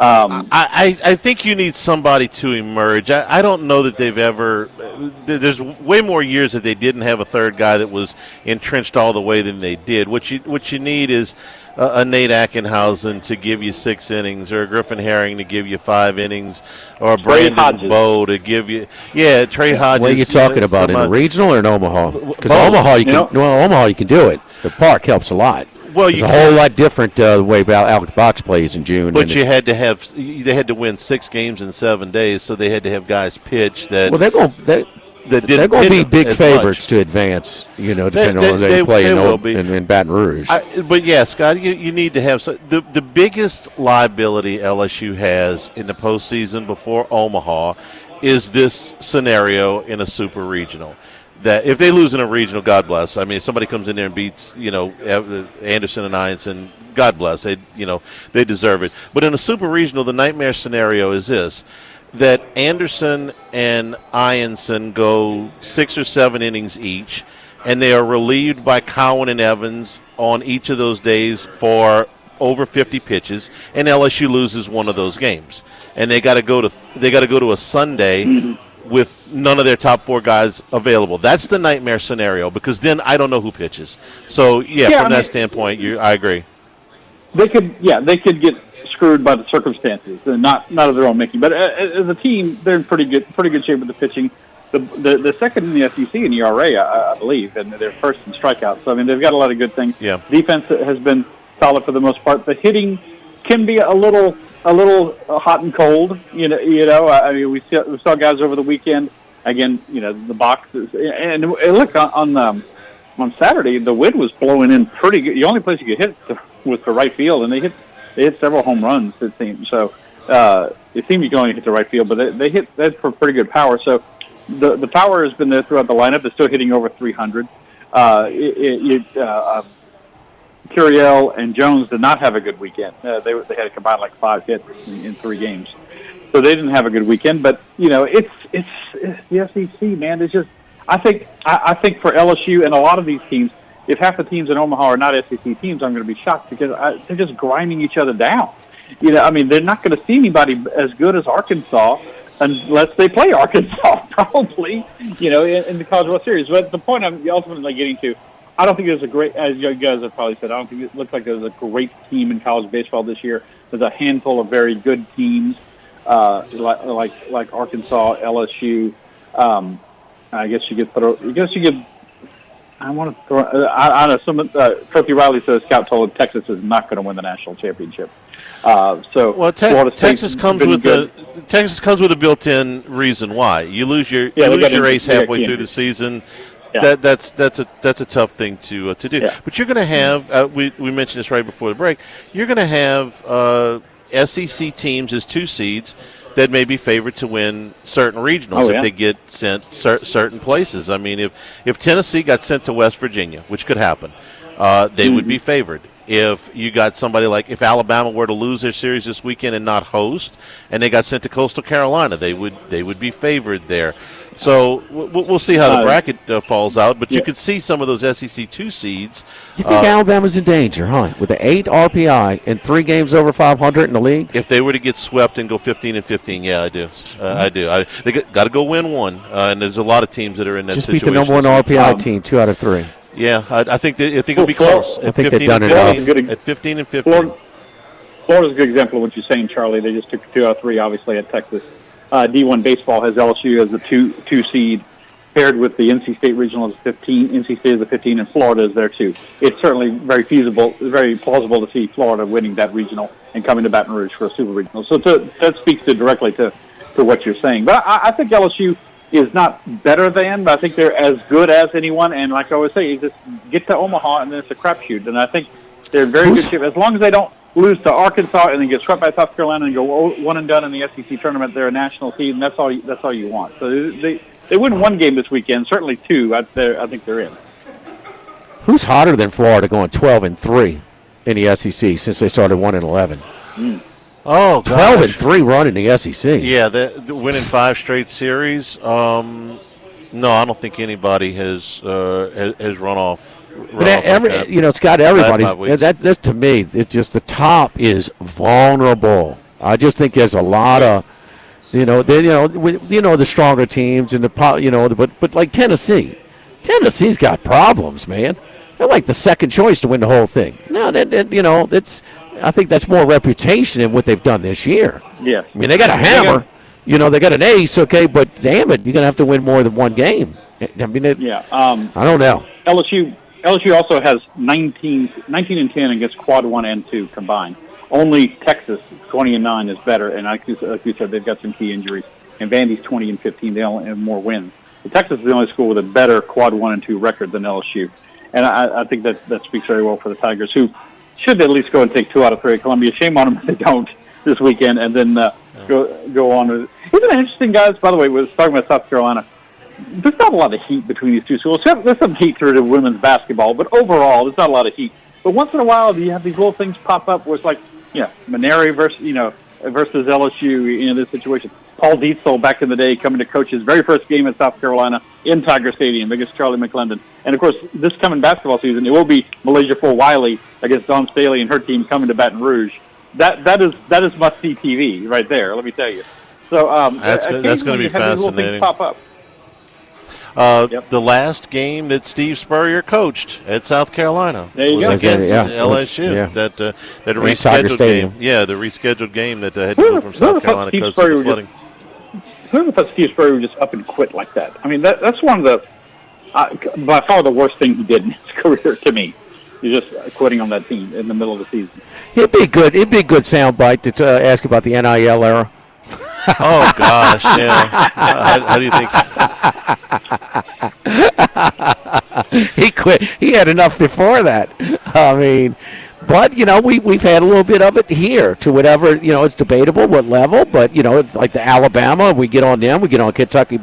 I think you need somebody to emerge. I don't know that they've ever – there's way more years that they didn't have a third guy that was entrenched all the way than they did. What you need is a Nate Ackenhausen to give you 6 innings, or a Griffin Herring to give you 5 innings, or a Brandon Bowe to give you – yeah, Trey Hodges. What are you talking about, in a regional or in Omaha? Because Omaha, Omaha you can do it. The park helps a lot. Well, it's a whole lot different the way Alex Box plays in June. But they had to win 6 games in 7 days, so they had to have guys pitch that. Well, they're going to be big favorites to advance. Depending on who they play in Baton Rouge. But yeah, Scott, you need to have the biggest liability LSU has in the postseason before Omaha is this scenario in a super regional. That if they lose in a regional, God bless. I mean, if somebody comes in there and beats, Anderson and Ianson, God bless. They deserve it. But in a super regional, the nightmare scenario is this: that Anderson and Ianson go 6 or 7 innings each, and they are relieved by Cowan and Evans on each of those days for over 50 pitches, and LSU loses one of those games, and they got to go to a Sunday with none of their top 4 guys available. That's the nightmare scenario, because then I don't know who pitches. So, from that standpoint, I agree. They could get screwed by the circumstances, and not of their own making. But as a team, they're in pretty good shape with the pitching. The second in the SEC in ERA, I believe, and they're first in strikeouts. So, I mean, they've got a lot of good things. Yeah. Defense has been solid for the most part. The hitting can be a little hot and cold. I mean, we saw guys over the weekend. Again, the boxes, and look on Saturday, the wind was blowing in pretty good. The only place you could hit was the right field, and they hit several home runs. It seemed so. It seemed you could only hit the right field, but they hit that for pretty good power. So the power has been there throughout the lineup. They're still hitting over 300. Curiel and Jones did not have a good weekend. They had a combined 5 hits in 3 games, so they didn't have a good weekend. But it's the SEC, man. It's just I think for LSU and a lot of these teams, if half the teams in Omaha are not SEC teams, I'm going to be shocked because they're just grinding each other down. I mean, they're not going to see anybody as good as Arkansas unless they play Arkansas, probably. In the College World Series. But the point I'm ultimately getting to. I don't think there's a great, as you guys have probably said, I don't think it looks like there's a great team in college baseball this year. There's a handful of very good teams, like Arkansas, LSU. I guess you could throw. I want to throw. I don't know. Kofi Riley says Scout told him Texas is not going to win the national championship. Texas comes with a built-in reason why. You lose your ace halfway through the season. Yeah. That's a tough thing to do. Yeah. But you're going to have we mentioned this right before the break. You're going to have SEC teams as 2 seeds that may be favored to win certain regionals if they get sent certain places. I mean, if Tennessee got sent to West Virginia, which could happen, they would be favored. If you got somebody like, if Alabama were to lose their series this weekend and not host, and they got sent to Coastal Carolina, they would be favored there. So we'll see how the bracket falls out, but you could see some of those SEC 2 seeds. You think Alabama's in danger, huh? With the 8 RPI and 3 games over 500 in the league? If they were to get swept and go 15-15, yeah, I do. I do. They got to go win one, and there's a lot of teams that are in that situation. Just beat the number 1 RPI team 2 out of 3. Yeah, I think it'll be close. I think they've done it enough. At 15-15. Florida's a good example of what you're saying, Charlie. They just took 2 out of 3, obviously, at Texas. D1 baseball has LSU as the two seed, paired with the NC State regional as 15. NC State is the 15, and Florida is there too. It's certainly very feasible, very plausible to see Florida winning that regional and coming to Baton Rouge for a super regional. So that speaks directly to what you're saying. But I think LSU is not better than, but I think they're as good as anyone. And like I always say, you just get to Omaha and then it's a crapshoot. And I think they're in very good shape as long as they don't lose to Arkansas and then get swept by South Carolina and go one and done in the SEC tournament. They're a national seed, and that's all you want. So they win 1 game this weekend, certainly 2. I think they're in. Who's hotter than Florida, going 12-3 in the SEC since they started 1-11? Oh, 12-3 run in the SEC. Yeah, the winning 5 straight series. No, I don't think anybody has run off. But it's got everybody's. That's to me. It's just the top is vulnerable. I just think there's a lot of, the stronger teams and but like Tennessee's got problems, man. They're like the second choice to win the whole thing. No, I think that's more reputation than what they've done this year. Yeah, I mean they got a hammer. They got an ace, okay, but damn it, you're gonna have to win more than 1 game. I mean, I don't know. LSU also has 19-10 against quad 1 and 2 combined. Only Texas 20-9 is better, and like you said, they've got some key injuries. And Vandy's 20-15; they only have more wins. But Texas is the only school with a better quad 1 and 2 record than LSU, and I think that speaks very well for the Tigers, who should at least go and take 2 out of 3 at Columbia. Shame on them if they don't this weekend, and then go on with it. Isn't it interesting, guys? By the way, we're talking about South Carolina. There's not a lot of heat between these 2 schools. There's some heat through the women's basketball, but overall, there's not a lot of heat. But once in a while, you have these little things pop up where it's like, Maneri versus LSU, this situation. Paul Dietzel back in the day coming to coach his very first game at South Carolina in Tiger Stadium against Charlie McClendon. And, of course, this coming basketball season, it will be Malaysia Full-Wiley against Dawn Staley and her team coming to Baton Rouge. That is must-see TV right there, let me tell you. So that's going to be fascinating. Pop up. The last game that Steve Spurrier coached at South Carolina was against LSU. That rescheduled game. Yeah, the rescheduled game that had to move from South Carolina because of the flooding. Whoever thought Steve Spurrier would just up and quit like that? I mean, that's one of the by far the worst thing he did in his career to me. He's just quitting on that team in the middle of the season. It'd be a good soundbite to ask about the NIL era. Oh gosh, yeah. How do you think? He quit. He had enough before that. I mean, but we've had a little bit of it here to whatever it's debatable what level, but it's like the Alabama. We get on them. We get on Kentucky.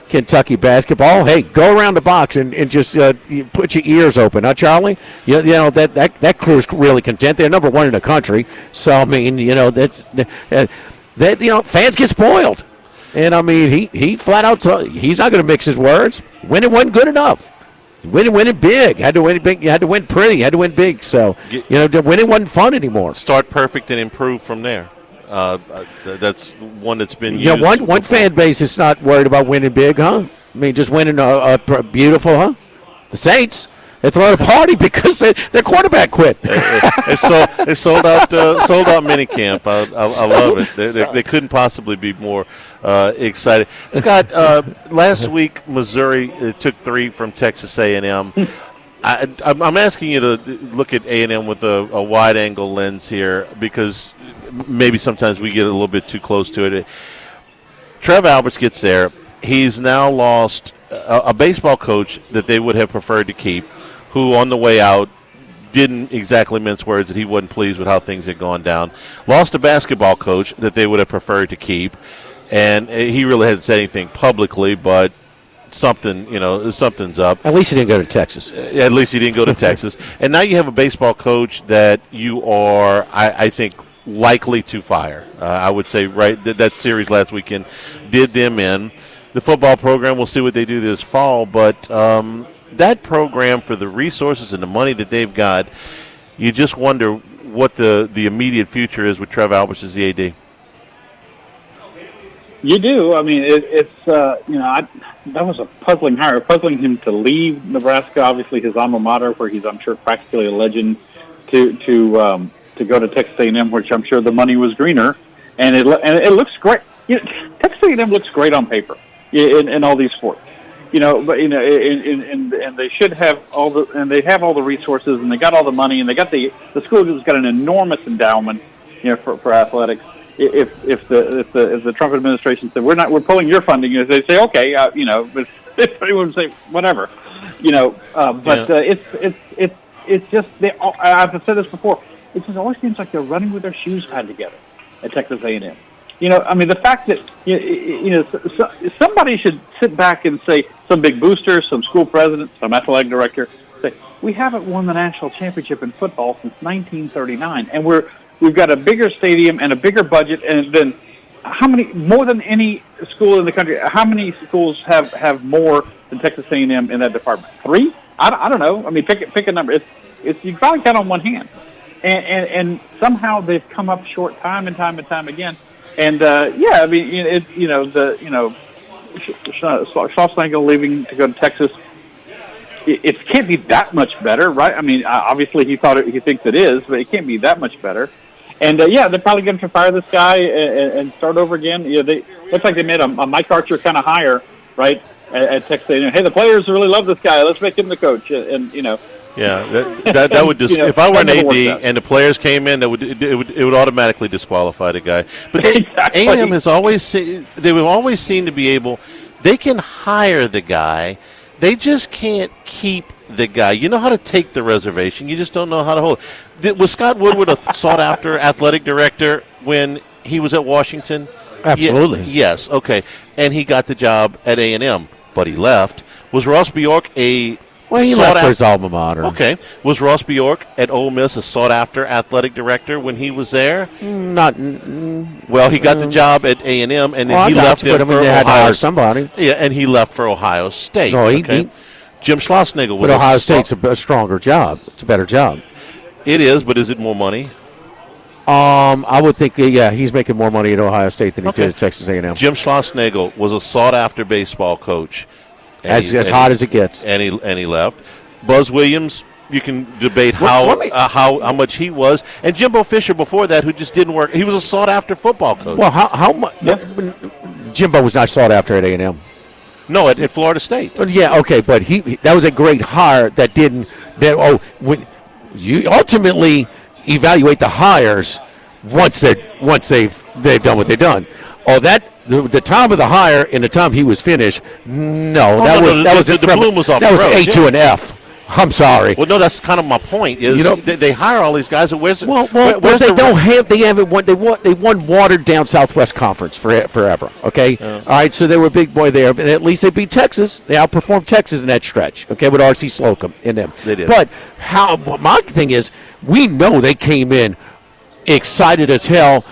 Kentucky basketball. Hey, go around the box and just put your ears open, huh, Charlie? That crew's really content. They're number 1 in the country. So I mean, fans get spoiled. And I mean, he flat out he's not going to mix his words. Winning wasn't good enough. Winning big. Had to win big. You had to win pretty. Had to win big. So winning wasn't fun anymore. Start perfect and improve from there. That's one that's been used. One fan base is not worried about winning big, huh? I mean, just winning a beautiful, huh? The Saints. They throw a party because their quarterback quit. They sold out minicamp. I love it. They couldn't possibly be more excited. Scott, last week Missouri took 3 from Texas A&M. I'm asking you to look at A&M with a wide-angle lens here because maybe sometimes we get a little bit too close to it. Trev Alberts gets there. He's now lost a baseball coach that they would have preferred to keep, who on the way out didn't exactly mince words that he wasn't pleased with how things had gone down. Lost a basketball coach that they would have preferred to keep, and he really hasn't said anything publicly, but something's up. At least he didn't go to Texas. At least he didn't go to Texas. And now you have a baseball coach that you are, I think, likely to fire. I would say, right, that series last weekend did them in. The football program, we'll see what they do this fall, but that program, for the resources and the money that they've got, you just wonder what the immediate future is with Trev Alberts as the AD. You do. I mean, that was a puzzling hire. Puzzling him to leave Nebraska, obviously his alma mater, where he's, I'm sure, practically a legend, to go to Texas A&M, which I'm sure the money was greener, and it looks great. Texas A&M looks great on paper in all these sports. But and they should have they have all the resources, and they got all the money, and they got the school has got an enormous endowment, for athletics. If the Trump administration said we're pulling your funding, they say okay, if anyone would say whatever, it's just I've said this before. It just always seems like they're running with their shoes tied together at Texas A&M. The fact that somebody should sit back and say, some big booster, some school president, some athletic director, say we haven't won the national championship in football since 1939, and we've got a bigger stadium and a bigger budget, and then more than any school in the country? How many schools have more than Texas A&M in that department? 3? I don't know. I mean, pick a number. It's you probably count on one hand, and somehow they've come up short time and time again. And Schlossnagle leaving to go to Texas, it can't be that much better, right? I mean, obviously he thinks it is, but it can't be that much better. And they're probably going to fire this guy and start over again. Looks like they made a Mike Archer kind of hire, right, at Texas A&M. Hey, the players really love this guy. Let's make him the coach. Yeah, that would just if I were an AD and the players came in, it would automatically disqualify the guy. But Exactly. A&M has always they will always seem to be able. They can hire the guy, they just can't keep the guy. You know how to take the reservation, you just don't know how to hold it. Was Scott Woodward a sought-after athletic director when he was at Washington? Absolutely. Yes. Okay, and he got the job at A&M, but he left. Was Ross Bjork he left for his alma mater. Okay. Was Ross Bjork at Ole Miss a sought-after athletic director when he was there? Well, he got the job at A&M, and then he left for Ohio. Somebody. Yeah, and he left for Ohio State. No, Jim Schlossnagle was. But Ohio State's a stronger job. It's a better job. It is, but is it more money? I would think, he's making more money at Ohio State than he did at Texas A&M. Jim Schlossnagle was a sought-after baseball coach. As hot as it gets. And he left. Buzz Williams, you can debate how much he was. And Jimbo Fisher before that, who just didn't work. He was a sought-after football coach. Well, how much? Jimbo was not sought after at A&M. No, at Florida State. Yeah, okay, but that was a great hire that didn't. When you ultimately evaluate the hires once they've done what they've done. The time of the hire and the time he was finished, the bloom was off. That was A to an F. I'm sorry. Well, no, that's kind of my point. They hire all these guys. They haven't won. They won watered down Southwest Conference forever. Okay, all right. So they were a big boy there, but at least they beat Texas. They outperformed Texas in that stretch. Okay, with R.C. Slocum in them. They did. But my thing is, we know they came in excited as hell,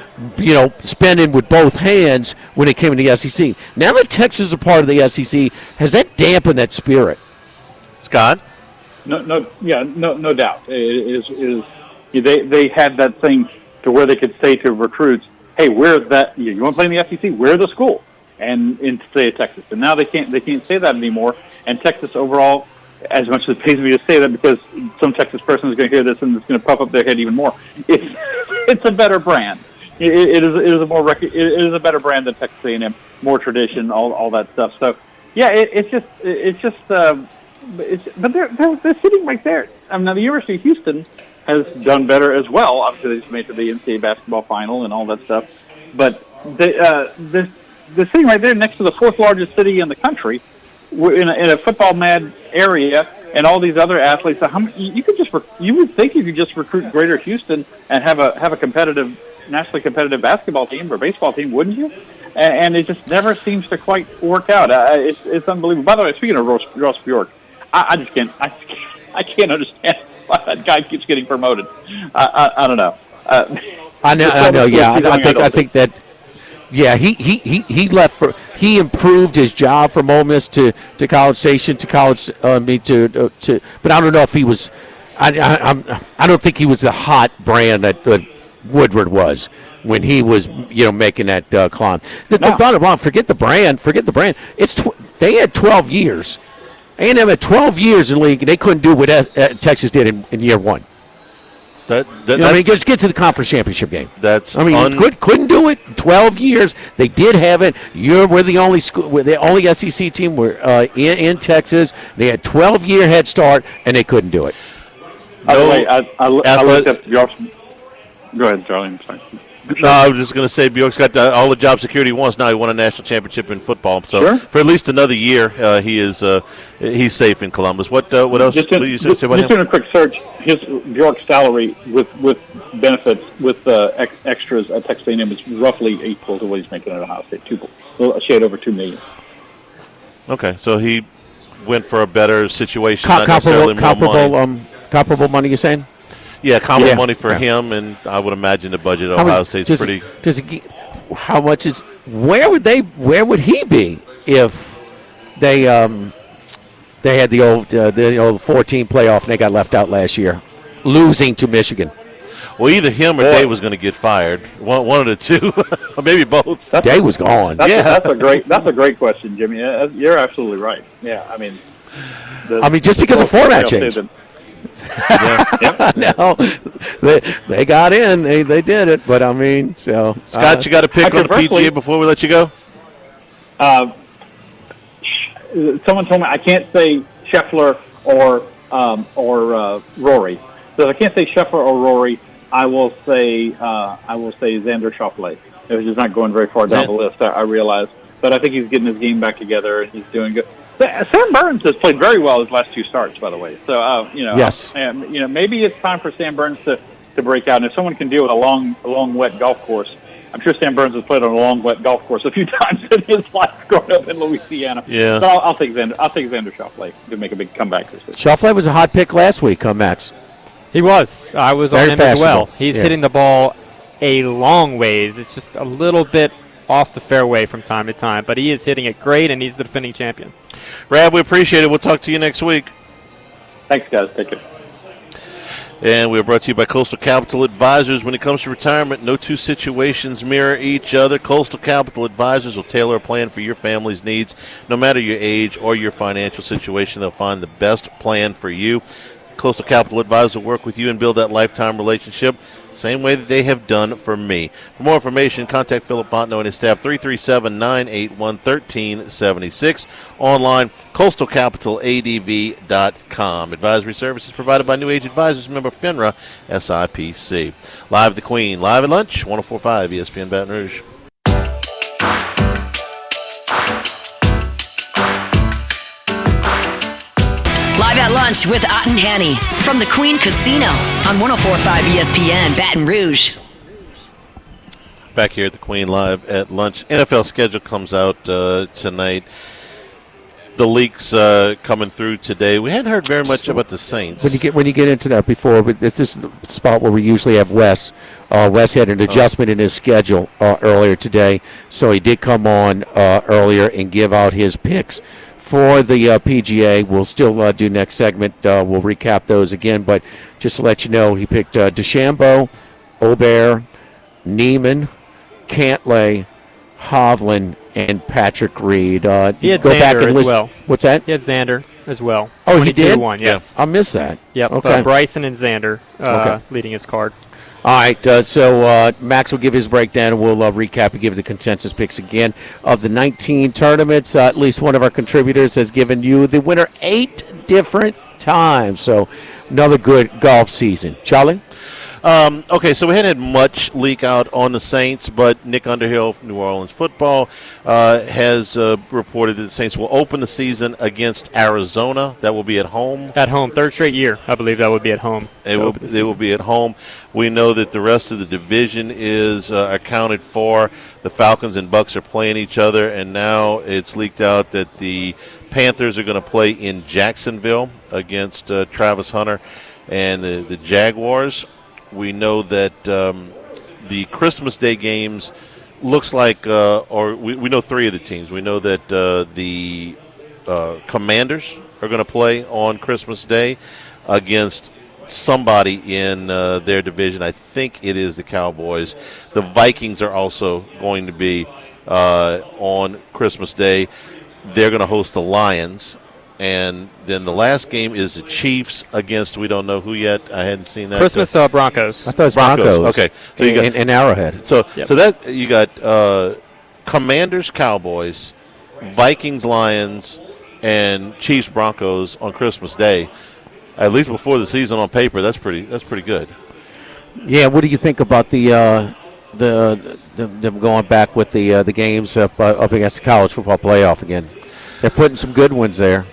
spending with both hands when it came to the SEC. Now that Texas is a part of the SEC, has that dampened that spirit? Scott? No doubt. They had that thing to where they could say to recruits, "Hey, where's that? You want to play in the SEC? We're the school." And in state of Texas, and now they can't say that anymore. And Texas overall, as much as it pains me to say that, because some Texas person is going to hear this and it's going to puff up their head even more. It's a better brand. It is a better brand than Texas A&M, more tradition, all that stuff. So yeah, but they're sitting right there. I mean, now the University of Houston has done better as well. Obviously, they've made to the NCAA basketball final and all that stuff. But they're sitting right there next to the fourth largest city in the country, in a football mad area, and all these other athletes. You could just you would think you could just recruit Greater Houston and have a competitive, nationally competitive basketball team or baseball team, wouldn't you? And it just never seems to quite work out. It's unbelievable. By the way, speaking of Ross Bjork, I just can't understand why that guy keeps getting promoted. I don't know. I know. Yeah, I think that. Yeah, he left he improved his job from Ole Miss to College Station to college. But I don't know if he was. I don't think he was the hot brand that Woodward was when he was making that climb. The bottom line, forget the brand. They had 12 years. A&M had 12 years in the league, and they couldn't do what Texas did in year one. Just get to the conference championship game. Couldn't do it. 12 years. They did have it. We're the only school, we're the only SEC team. We're in Texas. They had 12-year head start, and they couldn't do it. By the way, I looked up Bjork's. Go ahead, Charlie. I'm sorry. No, I was just going to say Bjork's got all the job security he wants. Now he won a national championship in football. So for at least another year, he's safe in Columbus. What else? Just doing a quick search. His Bjork's salary with benefits with extras at Texas A&M is roughly equal to what he's making at Ohio State. A shade over $2 million. Okay, so he went for a better situation. Not necessarily more money. Comparable money, you're saying? Yeah, comparable money for him, and I would imagine the budget at Ohio State's pretty. How much is? Where would he be if they had the old 14 playoff and they got left out last year, losing to Michigan? Well, either him or Day was going to get fired. One of the two, or maybe both. Day was gone. That's a great question, Jimmy. You're absolutely right. Yeah, I mean, just because of format change. No, they got in. They did it, but Scott, you got to pick on the PGA before we let you go. Someone told me I can't say Scheffler or Rory. So if I can't say Scheffler or Rory, I will say Xander Schauffele. It was not going very far down the list. I realize, but I think he's getting his game back together and he's doing good. Sam Burns has played very well his last two starts, by the way. So yes, and maybe it's time for Sam Burns to break out. And if someone can deal with a long, wet golf course, I'm sure Sam Burns has played on a long, wet golf course a few times in his life growing up in Louisiana. Yeah. So I'll take Xander Schauffele to make a big comeback this week. Schauffele was a hot pick last week, Max. He was. I was on him as well. He's hitting the ball a long ways. It's just a little bit off the fairway from time to time, but he is hitting it great, and he's the defending champion. Rab, we appreciate it. We'll talk to you next week. Thanks, guys. Take care. And we're brought to you by Coastal Capital Advisors. When it comes to retirement, no two situations mirror each other. Coastal Capital Advisors will tailor a plan for your family's needs. No matter your age or your financial situation, they'll find the best plan for you. Coastal Capital Advisors will work with you and build that lifetime relationship, same way that they have done for me. For more information, contact Philip Fontenot and his staff, 337-981-1376. Online, coastalcapitaladv.com. Advisory services provided by New Age Advisors, member FINRA, SIPC. Live at the Queen, live at lunch, 104.5 ESPN Baton Rouge. Live at lunch with Otten Hanny from the Queen Casino on 104.5 ESPN Baton Rouge. Back here at the Queen live at lunch. NFL schedule comes out tonight. The leaks coming through today. We hadn't heard very much about the Saints. When you get into that before, but this is the spot where we usually have Wes. Wes had an adjustment in his schedule earlier today, so he did come on earlier and give out his picks for the PGA. We'll still do next segment. We'll recap those again, but just to let you know, he picked DeChambeau, Aubert, Neiman, Cantlay, Hovland, and Patrick Reed. He had Xander as well. What's that? He had Xander as well. Oh, he did? 22-1, yes. I missed that. Yep, okay. Bryson and Xander leading his card. All right, so Max will give his breakdown, and we'll recap and give the consensus picks again of the 19 tournaments. At least one of our contributors has given you the winner 8 different times. So another good golf season. Charlie? Okay, so we hadn't had much leak out on the Saints, but Nick Underhill from New Orleans Football has reported that the Saints will open the season against Arizona. That will be at home. At home, third straight year, I believe that would be at home. They will be at home. We know that the rest of the division is accounted for. The Falcons and Bucks are playing each other, and now it's leaked out that the Panthers are going to play in Jacksonville against Travis Hunter and the Jaguars. We know that the Christmas Day games looks like, we know three of the teams. We know that the Commanders are going to play on Christmas Day against somebody in their division. I think it is the Cowboys. The Vikings are also going to be on Christmas Day. They're going to host the Lions. And then the last game is the Chiefs against, we don't know who yet. I hadn't seen that. Christmas Broncos. I thought it was Broncos. Okay. So you got, in Arrowhead. So that you got Commanders, Cowboys, Vikings, Lions, and Chiefs, Broncos on Christmas Day. At least before the season on paper, that's pretty good. Yeah. What do you think about them going back with the games up against the college football playoff again? They're putting some good ones there.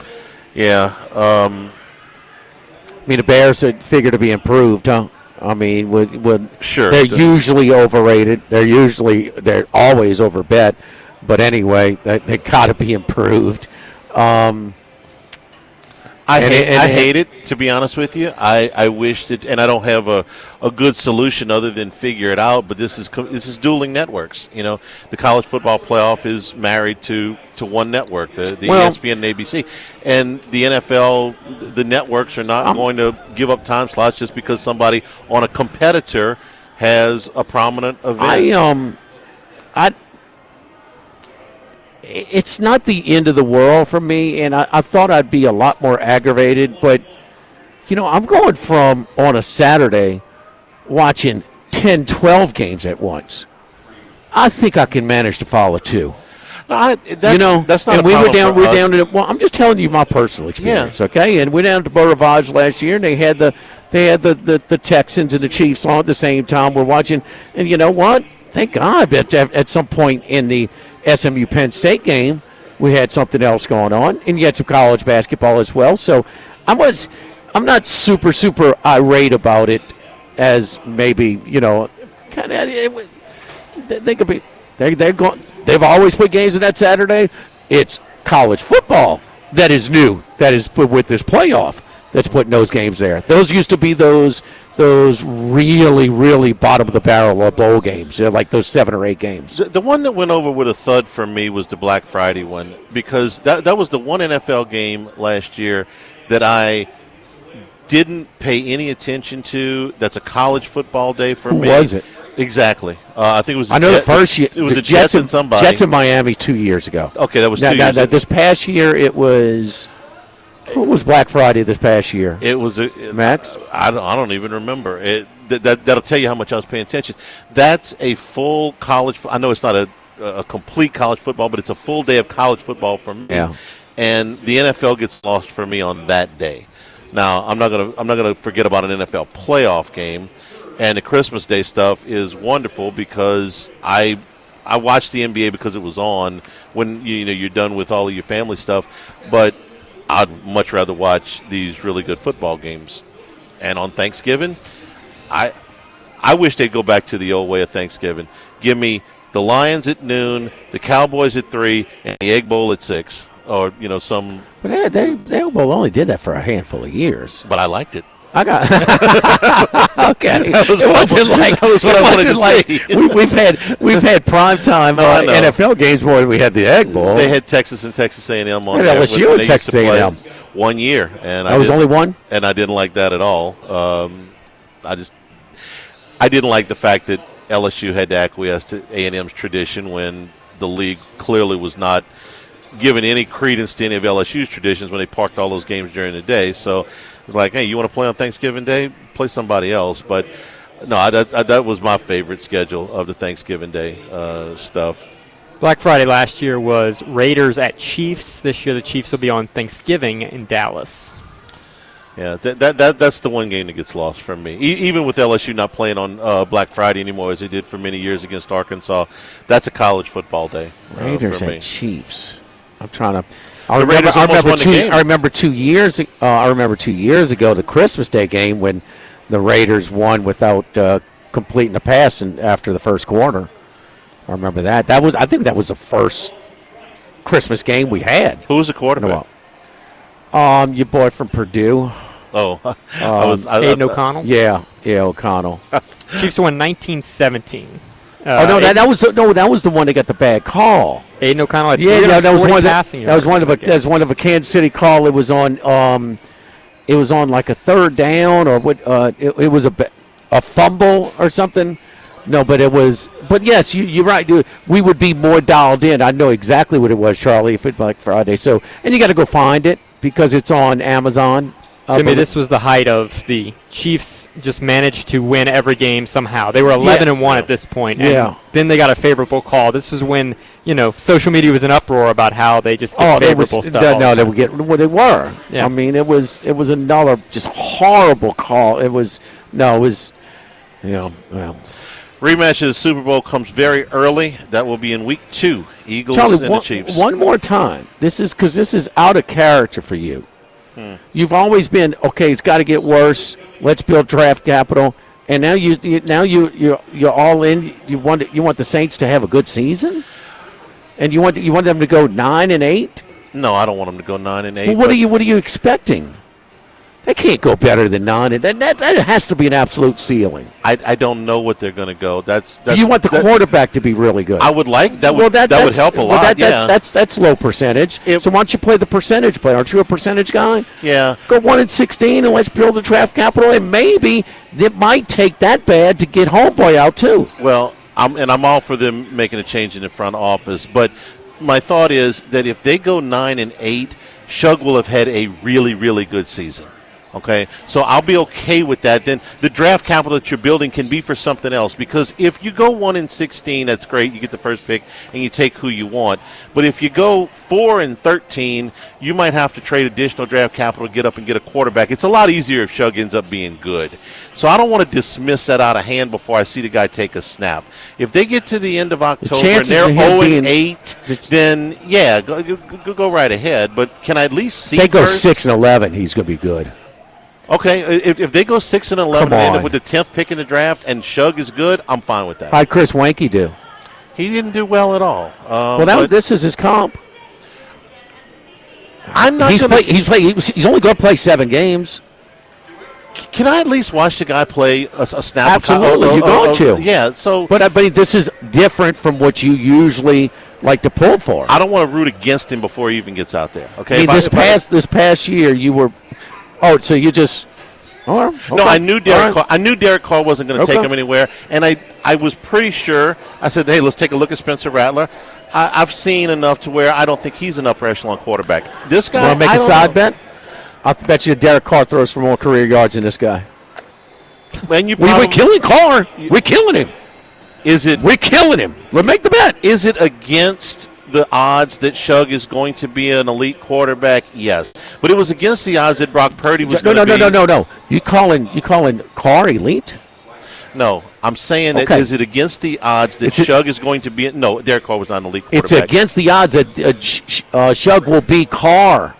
Yeah. I mean, the Bears are figure to be improved, huh? I mean, sure. They're usually overrated. They're always overbet. But anyway, they got to be improved. I hate it, to be honest with you. I wish that, and I don't have a good solution other than figure it out. But this is dueling networks. You know, the college football playoff is married to one network, the ESPN and ABC, and the NFL. The networks are not going to give up time slots just because somebody on a competitor has a prominent event. It's not the end of the world for me, and I thought I'd be a lot more aggravated, but, I'm going from on a Saturday watching 10, 12 games at once. I think I can manage to follow two. That's not. And we were down to. Well, I'm just telling you my personal experience, okay? And we're down to Beau Rivage last year, and they had the Texans and the Chiefs on at the same time. We're watching, and you know what? Thank God at some point in the SMU Penn State game, we had something else going on, and you had some college basketball as well. So I'm not super irate about it, as maybe kind of they could be. They've always put games in that Saturday. It's college football that is new. That is with this playoff that's putting those games there. Those used to be those really, really bottom of the barrel of bowl games, like those 7 or 8 games. The one that went over with a thud for me was the Black Friday one, because that was the one NFL game last year that I didn't pay any attention to. That's a college football day for me. Who was it? Exactly. I think it was. The first year. It was the Jets and somebody. Jets in Miami 2 years ago. Okay, that was 2 years ago. This past year, it was. What was Black Friday this past year? It was Max. I don't even remember. That'll tell you how much I was paying attention. That's a full college. I know it's not a complete college football, but it's a full day of college football for me. Yeah. And the NFL gets lost for me on that day. Now I'm not gonna forget about an NFL playoff game. And the Christmas Day stuff is wonderful because I watched the NBA because it was on when you're done with all of your family stuff. But I'd much rather watch these really good football games. And on Thanksgiving, I wish they'd go back to the old way of Thanksgiving. Give me the Lions at noon, the Cowboys at 3, and the Egg Bowl at 6, or some. But the Egg Bowl only did that for a handful of years. But I liked it. I got okay. That was what I wanted to see. We've had primetime NFL games more than we had the Egg Bowl. They had Texas and Texas A&M on there. LSU and Texas A&M 1 year, and that was only one. And I didn't like that at all. I didn't like the fact that LSU had to acquiesce to A&M's tradition when the league clearly was not giving any credence to any of LSU's traditions when they parked all those games during the day. So it's like, hey, you want to play on Thanksgiving Day? Play somebody else. But no, that was my favorite schedule of the Thanksgiving Day stuff. Black Friday last year was Raiders at Chiefs. This year the Chiefs will be on Thanksgiving in Dallas. Yeah, that's the one game that gets lost from me. Even with LSU not playing on Black Friday anymore, as they did for many years against Arkansas, that's a college football day. Raiders for me. and Chiefs. I'm trying to. The Raiders almost won the game. I remember 2 years. I remember 2 years ago the Christmas Day game when the Raiders won without completing a pass after the first quarter. I remember that. I think that was the first Christmas game we had. Who was the quarterback? Your boy from Purdue. Oh, Aiden O'Connell. Yeah, O'Connell. Chiefs won 19-17. That was the one that got the bad call. Aiden O'Connell had that was one passing. That was one of a Kansas City call. It was on like a third down or what? It was a fumble or something. No, but it was. But yes, you're right, dude. We would be more dialed in. I know exactly what it was, Charlie. If it's Black Friday, and you got to go find it because it's on Amazon. Jimmy, this was the height of the Chiefs. Just managed to win every game somehow. They were 11-1 at this point. And then they got a favorable call. This is when social media was in uproar about how they just get favorable stuff. They were. Yeah. I mean, it was another just horrible call. Well. Rematch of the Super Bowl comes very early. That will be in week 2. Eagles Charlie, and the Chiefs. One more time. This is out of character for you. You've always been okay. It's got to get worse. Let's build draft capital. And now you're all in. You want the Saints to have a good season, and you want them to go 9-8. No, I don't want them to go 9-8. Well, what are you expecting? They can't go better than 9. That has to be an absolute ceiling. I don't know what they're going to go. You want the quarterback to be really good. I would like that. Would help a lot. That's low percentage. So why don't you play the percentage play? Aren't you a percentage guy? Yeah. Go 1-16 and let's build the draft capital. And maybe it might take that bad to get homeboy out too. Well, I'm all for them making a change in the front office, but my thought is that if they go 9-8, Shug will have had a really, really good season. Okay, so I'll be okay with that. Then the draft capital that you're building can be for something else. Because if you go 1-16, that's great. You get the first pick and you take who you want. But if you go 4-13, you might have to trade additional draft capital to get up and get a quarterback. It's a lot easier if Shug ends up being good. So I don't want to dismiss that out of hand before I see the guy take a snap. If they get to the end of October and they're 0-8, then yeah, go right ahead. But can I at least see? They go 6-11. He's going to be good. Okay, if they go 6-11 and end up with the 10th pick in the draft and Shug is good, I'm fine with that. How'd Chris Wanke do? He didn't do well at all. This is his comp. I'm not. He's only going to play 7 games. Can I at least watch the guy play a snap? Absolutely, you're going to. Yeah. So, but this is different from what you usually like to pull for. I don't want to root against him before he even gets out there. Okay. This past year, you were. Oh, so you just? Oh, okay. No, I knew Derek. Carr, I knew Derek Carr wasn't going to take him anywhere, and I was pretty sure. I said, "Hey, let's take a look at Spencer Rattler." I've seen enough to where I don't think he's an upper echelon quarterback. This guy. Want to make a side bet? I'll bet you Derek Carr throws for more career yards than this guy. Man, we're killing Carr. We're killing him. We're killing him. Let's make the bet. Is it against the odds that Shug is going to be an elite quarterback? Yes, but it was against the odds that Brock Purdy was going to be. No. You calling Carr elite? No, I'm saying that is it against the odds that Shug is going to be? No, Derek Carr was not an elite quarterback. It's against the odds that Shug will be Carr.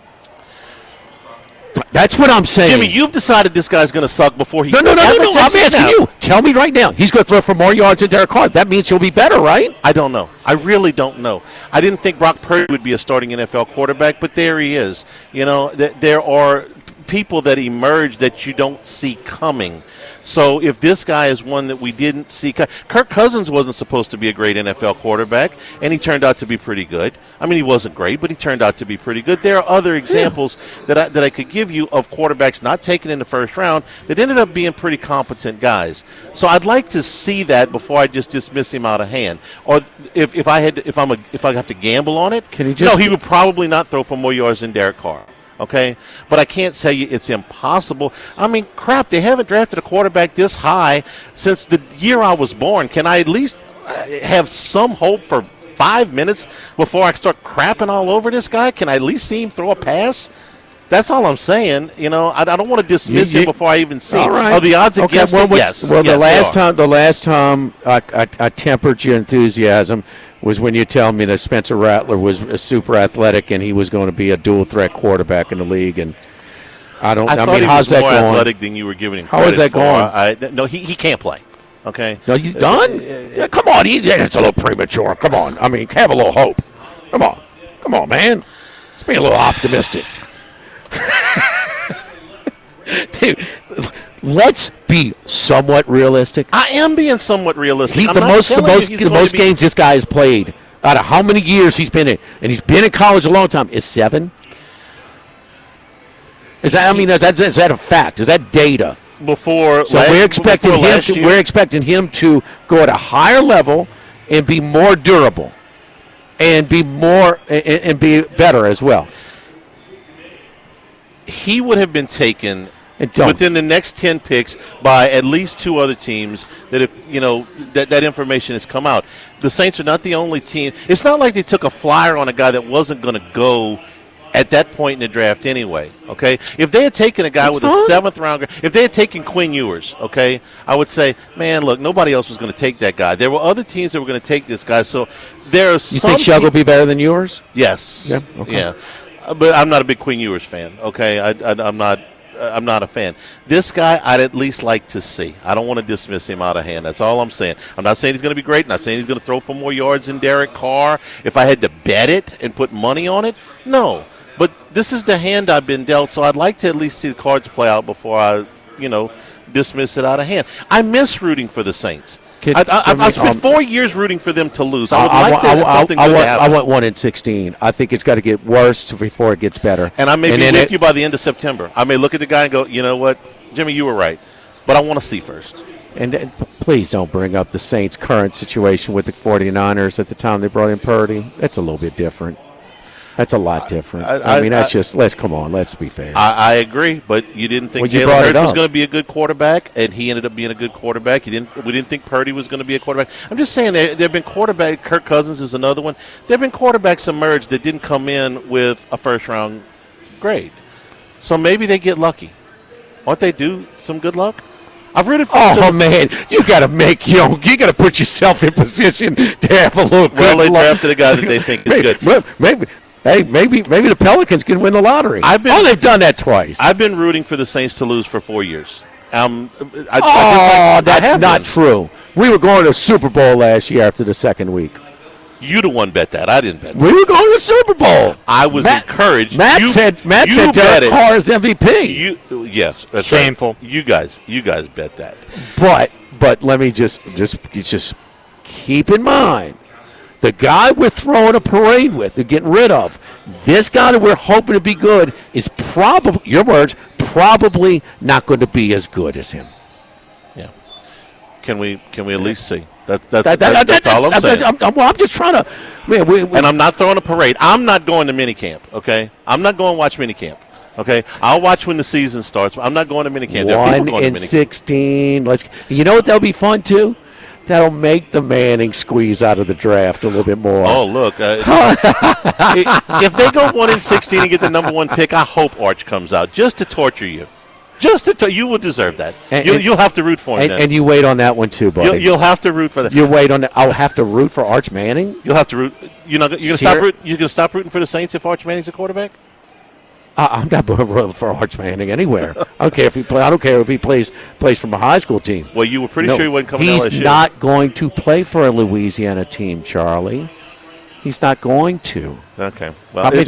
That's what I'm saying. Jimmy, you've decided this guy's going to suck before he. No. I'm asking you. Tell me right now. He's going to throw for more yards than Derek Carr. That means he'll be better, right? I don't know. I really don't know. I didn't think Brock Purdy would be a starting NFL quarterback, but there he is. There are people that emerge that you don't see coming. So if this guy is one that we didn't see, Kirk Cousins wasn't supposed to be a great NFL quarterback, and he turned out to be pretty good. I mean, he wasn't great, but he turned out to be pretty good. There are other examples that I could give you of quarterbacks not taken in the first round that ended up being pretty competent guys. So I'd like to see that before I just dismiss him out of hand. Or if I have to gamble on it, he would probably not throw for more yards than Derek Carr. Okay, but I can't tell you it's impossible. I mean, crap, they haven't drafted a quarterback this high since the year I was born. Can I at least have some hope for 5 minutes before I start crapping all over this guy? Can I at least see him throw a pass? That's all I'm saying. You know, I don't want to dismiss him before I even see. All right. Oh, the odds against him. Yes. Well, yes, the last time I tempered your enthusiasm was when you tell me that Spencer Rattler was a super athletic and he was going to be a dual threat quarterback in the league. And I thought mean, he how's was more that going? athletic than you were giving him. How is that for. going? No, he can't play. Okay. No, he's done. Yeah, come on, it's a little premature. Come on, I mean, have a little hope. Come on, man. Let's be a little optimistic. Dude, let's be somewhat realistic. I am being somewhat realistic. The most games this guy has played out of how many years he's been in, and he's been in college a long time, is 7. Is that a fact? Is that data? We're expecting him to go at a higher level and be more durable and be better as well. He would have been taken within the next 10 picks by at least 2 other teams that that information has come out. The Saints are not the only team. It's not like they took a flyer on a guy that wasn't going to go at that point in the draft anyway, okay? If they had taken a guy with a 7th rounder, if they had taken Quinn Ewers, okay, I would say, man, look, nobody else was going to take that guy. There were other teams that were going to take this guy, so there are some. You think Shug will be better than Ewers? Yes. Yeah. Okay. Yeah. But I'm not a big Quinn Ewers fan, okay? I'm not a fan. This guy, I'd at least like to see. I don't want to dismiss him out of hand. That's all I'm saying. I'm not saying he's going to be great. I'm not saying he's going to throw for more yards than Derek Carr. If I had to bet it and put money on it, no. But this is the hand I've been dealt, so I'd like to at least see the cards play out before I, dismiss it out of hand. I miss rooting for the Saints. I've spent 4 years rooting for them to lose. I would like to have something good happen. I want 1-16. I think it's got to get worse before it gets better. And I may be with you by the end of September. I may look at the guy and go, you know what, Jimmy, you were right. But I want to see first. And please don't bring up the Saints' current situation with the 49ers at the time they brought in Purdy. That's a little bit different. That's a lot different. Let's be fair. I agree, but you didn't think Jalen Hurts was going to be a good quarterback, and he ended up being a good quarterback. We didn't think Purdy was going to be a quarterback. I'm just saying there have been quarterbacks. Kirk Cousins is another one. There have been quarterbacks emerged that didn't come in with a first-round grade. So maybe they get lucky. Aren't they due some good luck? I've rooted for man, you got to put yourself in position to have a little good luck. Well, they drafted a guy that they think is good. Maybe the Pelicans can win the lottery. They've done that twice. I've been rooting for the Saints to lose for 4 years. That's not true. We were going to the Super Bowl last year after the second week. You the one bet that. I didn't bet that. We were going to the Super Bowl. I was encouraged. Matt said Derek Carr is MVP. Yes, that's shameful. Right. You guys bet that. But let me just keep in mind, the guy we're throwing a parade with and getting rid of, this guy that we're hoping to be good is probably, your words, probably not going to be as good as him. Yeah. Can we at least see? That's all I'm saying. I'm just trying to. And I'm not throwing a parade. I'm not going to minicamp. Okay, I'm not going to watch minicamp. Okay, I'll watch when the season starts. But I'm not going to minicamp. 1-16. You know what? That'll be fun too. That'll make the Manning squeeze out of the draft a little bit more. Oh, look. If they go 1-16 and get the number 1 pick, I hope Arch comes out just to torture you. You will deserve that. You'll have to root for him. And you wait on that one too, buddy. You'll have to root for that. You wait on that. I'll have to root for Arch Manning. You'll have to root. You're gonna stop rooting for the Saints if Arch Manning's a quarterback. I'm not rooting for Arch Manning anywhere. I don't care if he plays from a high school team. Well, you were pretty sure he wasn't coming to LSU. He's not going to play for a Louisiana team, Charlie. He's not going to. Okay. Well, hey,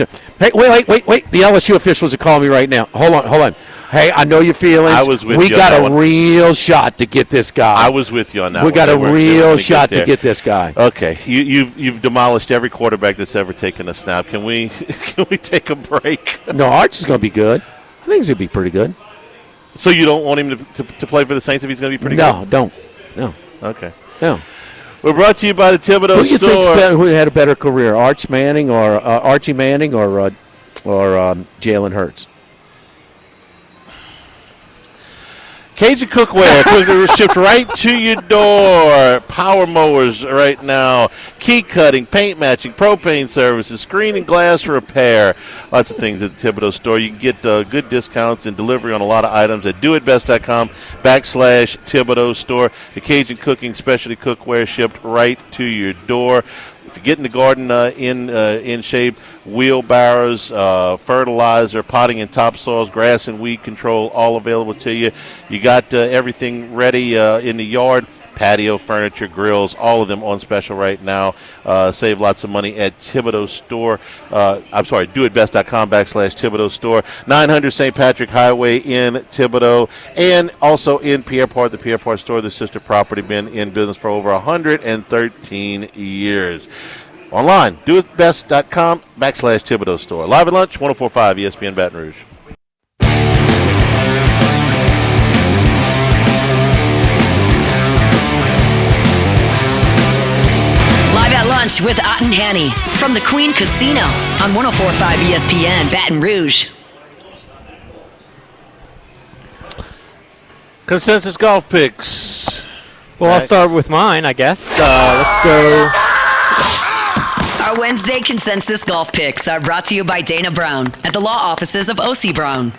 wait. The LSU officials are calling me right now. Hold on. Hey, I know your feelings. I was with you. We got a real shot to get this guy. I was with you on that. We got a real shot to get this guy. Okay, you've demolished every quarterback that's ever taken a snap. Can we take a break? No, Arch is going to be good. I think he's going to be pretty good. So you don't want him to play for the Saints if he's going to be pretty good? No. Okay. No. We're brought to you by the Thibodeau Store. Who had a better career, Archie Manning or Jalen Hurts? Cajun Cookware, quickly shipped right to your door. Power mowers right now, key cutting, paint matching, propane services, screen and glass repair. Lots of things at the Thibodeau store. You can get good discounts and delivery on a lot of items at doitbest.com/Thibodeau store. The Cajun Cooking Specialty Cookware shipped right to your door. If you're getting the garden in shape, wheelbarrows, fertilizer, potting and topsoils, grass and weed control, all available to you. You got everything ready in the yard, patio furniture, grills, all of them on special right now. Save lots of money at Thibodeau store. doitbest.com/Thibodeau store. 900 St. Patrick Highway in Thibodeau, and also in Pierre Part, the Pierre Part store, the sister property, been in business for over 113 years. Online, doitbest.com/Thibodeau store. Live at lunch, 104.5 ESPN Baton Rouge. Live at lunch with Ott and Hanny from the Queen Casino on 104.5 ESPN Baton Rouge. Consensus golf picks. Well, I'll start with mine, I guess. Let's go. Our Wednesday consensus golf picks are brought to you by Dana Brown at the law offices of O.C. Brown.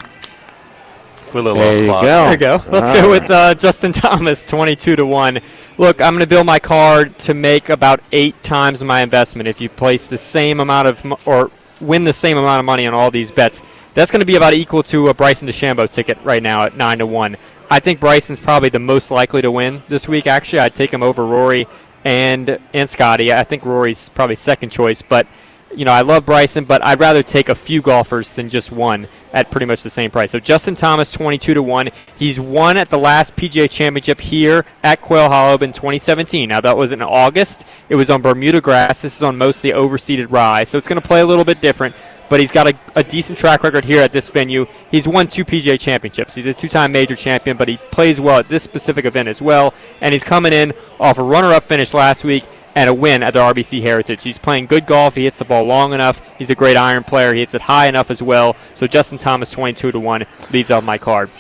There you go. Let's go with Justin Thomas, 22-1. Look, I'm going to build my card to make about 8 times my investment. If you place the same amount of or win the same amount of money on all these bets, that's going to be about equal to a Bryson DeChambeau ticket right now at 9-1. I think Bryson's probably the most likely to win this week. Actually, I'd take him over Rory and Scotty. I think Rory's probably second choice, but I love Bryson, but I'd rather take a few golfers than just one at pretty much the same price. So Justin Thomas, 22-1. He's won at the last PGA Championship here at Quail Hollow in 2017. Now, that was in August. It was on Bermuda grass. This is on mostly overseeded rye, so it's going to play a little bit different, but he's got a decent track record here at this venue. He's won 2 PGA Championships. He's a 2-time major champion, but he plays well at this specific event as well, and he's coming in off a runner-up finish last week and a win at the RBC Heritage. He's playing good golf. He hits the ball long enough. He's a great iron player. He hits it high enough as well. So Justin Thomas, 22-1, leads off my card.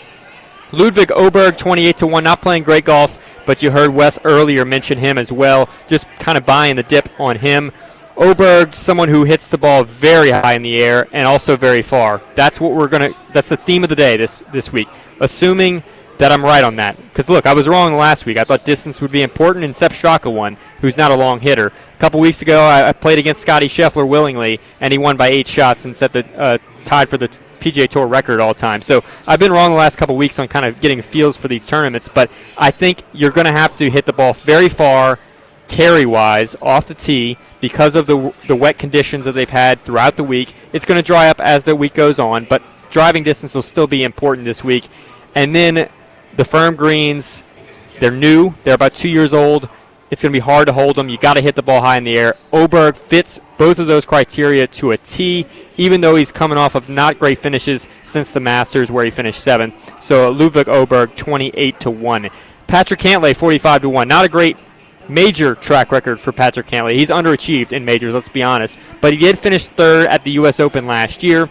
Ludwig Oberg, 28-1, not playing great golf, but you heard Wes earlier mention him as well. Just kind of buying the dip on him. Oberg, someone who hits the ball very high in the air and also very far. That's what that's the theme of the day this week. Assuming that I'm right on that. Because, look, I was wrong last week. I thought distance would be important, and Sepp Straka won, who's not a long hitter. A couple weeks ago, I played against Scotty Scheffler willingly, and he won by 8 shots and set the tied for the PGA Tour record all time. So I've been wrong the last couple weeks on kind of getting feels for these tournaments, but I think you're going to have to hit the ball very far, carry-wise, off the tee, because of the wet conditions that they've had throughout the week. It's going to dry up as the week goes on, but driving distance will still be important this week. And then the firm greens, they're new. They're about 2 years old. It's going to be hard to hold them. You got to hit the ball high in the air. Oberg fits both of those criteria to a T, even though he's coming off of not great finishes since the Masters, where he finished 7th. So Ludwig Oberg, 28-1. Patrick Cantlay, 45-1. Not a great major track record for Patrick Cantlay. He's underachieved in majors, let's be honest. But he did finish 3rd at the U.S. Open last year.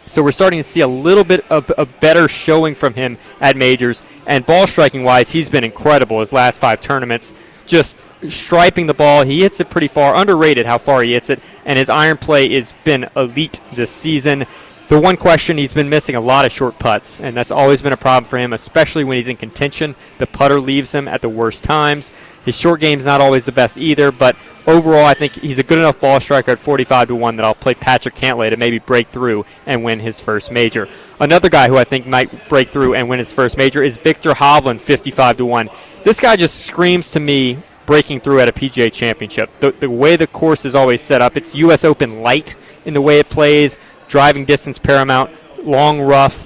So we're starting to see a little bit of a better showing from him at majors. And ball striking-wise, he's been incredible his last 5 tournaments. Just striping the ball. He hits it pretty far. Underrated how far he hits it. And his iron play has been elite this season. The one question, he's been missing a lot of short putts, and that's always been a problem for him, especially when he's in contention. The putter leaves him at the worst times. His short game's not always the best either, but overall I think he's a good enough ball striker at 45-1 that I'll play Patrick Cantlay to maybe break through and win his first major. Another guy who I think might break through and win his first major is Victor Hovland, 55-1. This guy just screams to me breaking through at a PGA Championship. The way the course is always set up, it's U.S. Open light in the way it plays, driving distance paramount, long rough,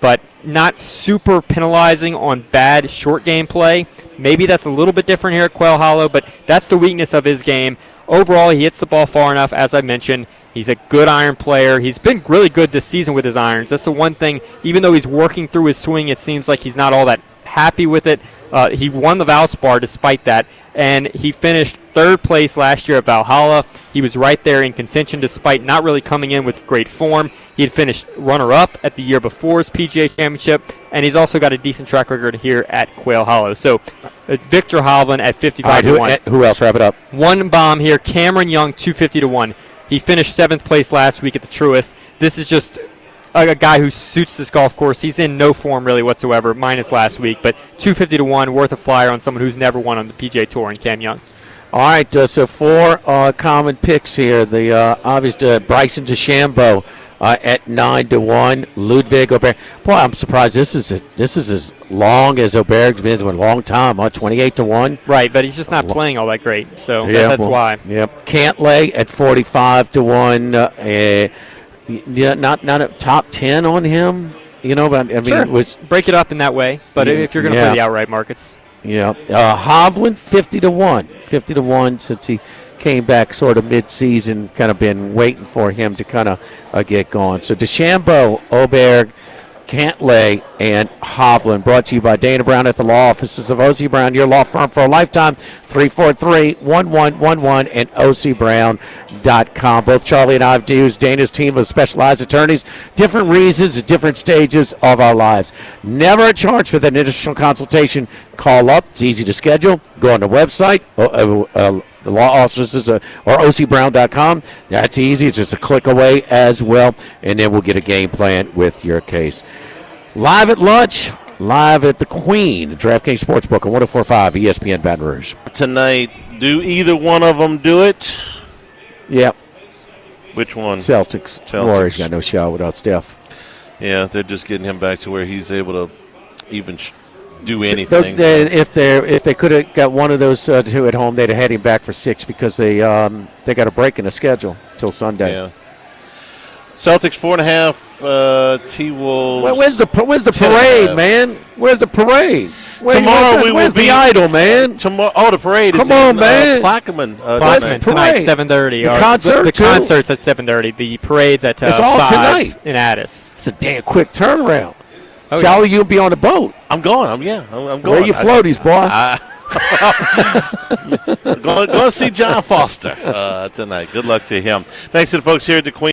but not super penalizing on bad short game play. Maybe that's a little bit different here at Quail Hollow, but that's the weakness of his game. Overall, he hits the ball far enough, as I mentioned. He's a good iron player. He's been really good this season with his irons. That's the one thing. Even though he's working through his swing, it seems like he's not all that happy with it. He won the Valspar despite that, and he finished third place last year at Valhalla. He was right there in contention despite not really coming in with great form. He had finished runner-up at the year before's PGA Championship, and he's also got a decent track record here at Quail Hollow. So Victor Hovland at 55 to 1. Who else? Wrap it up. One bomb here. Cameron Young, 250 to 1. He finished 7th place last week at the Truist. This is just a guy who suits this golf course. He's in no form really whatsoever, minus last week, but 250 to 1, worth a flyer on someone who's never won on the PGA Tour in Cam Young. All right, so 4 common picks here. The obvious Bryson DeChambeau at 9 to 1. Ludwig Oberg. Boy, I'm surprised this is as long as Oberg's been in a long time. 28 to 1. Right, but he's just not playing all that great, so that's why. Yep. Cantlay at 45 to 1. Not a top 10 on him. But I mean, sure. it was break it up in that way. But if you're going to play the outright markets. Yeah, Hovland 50 to 1, 50 to 1 since he came back sort of mid-season. Kind of been waiting for him to kind of get going. So DeChambeau, Oberg, Cantlay, and Hovland. Brought to you by Dana Brown at the law offices of O.C. Brown, your law firm for a lifetime. 343-1111 and ocbrown.com. Both Charlie and I have used Dana's team of specialized attorneys. Different reasons at different stages of our lives. Never a charge for that initial consultation. Call up. It's easy to schedule. Go on the website. The law offices or ocbrown.com. That's easy. It's just a click away as well. And then we'll get a game plan with your case. Live at lunch, live at the Queen, DraftKings Sportsbook on 104.5 ESPN Baton Rouge. Tonight, do either one of them do it? Yep. Which one? Celtics. Warriors got no shot without Steph. Yeah, they're just getting him back to where he's able to even do anything. If they could have got one of those two at home, they'd have had him back for 6 because they got a break in the schedule till Sunday. Yeah. Celtics 4.5. T-Wolves. Where's the parade, man? Where's the parade? Where's the idol, man? Tomorrow, the parade is Come on, man. Plaquemine. Tonight, 7:30. The concert, the concert's at 7:30. The parade's at it's all 5 tonight in Addis. It's a damn quick turnaround. Oh, Charlie, you'll be on the boat. I'm going. I'm going. Where are your floaties, boy? Going to see John Foster tonight. Good luck to him. Thanks to the folks here at the Queen.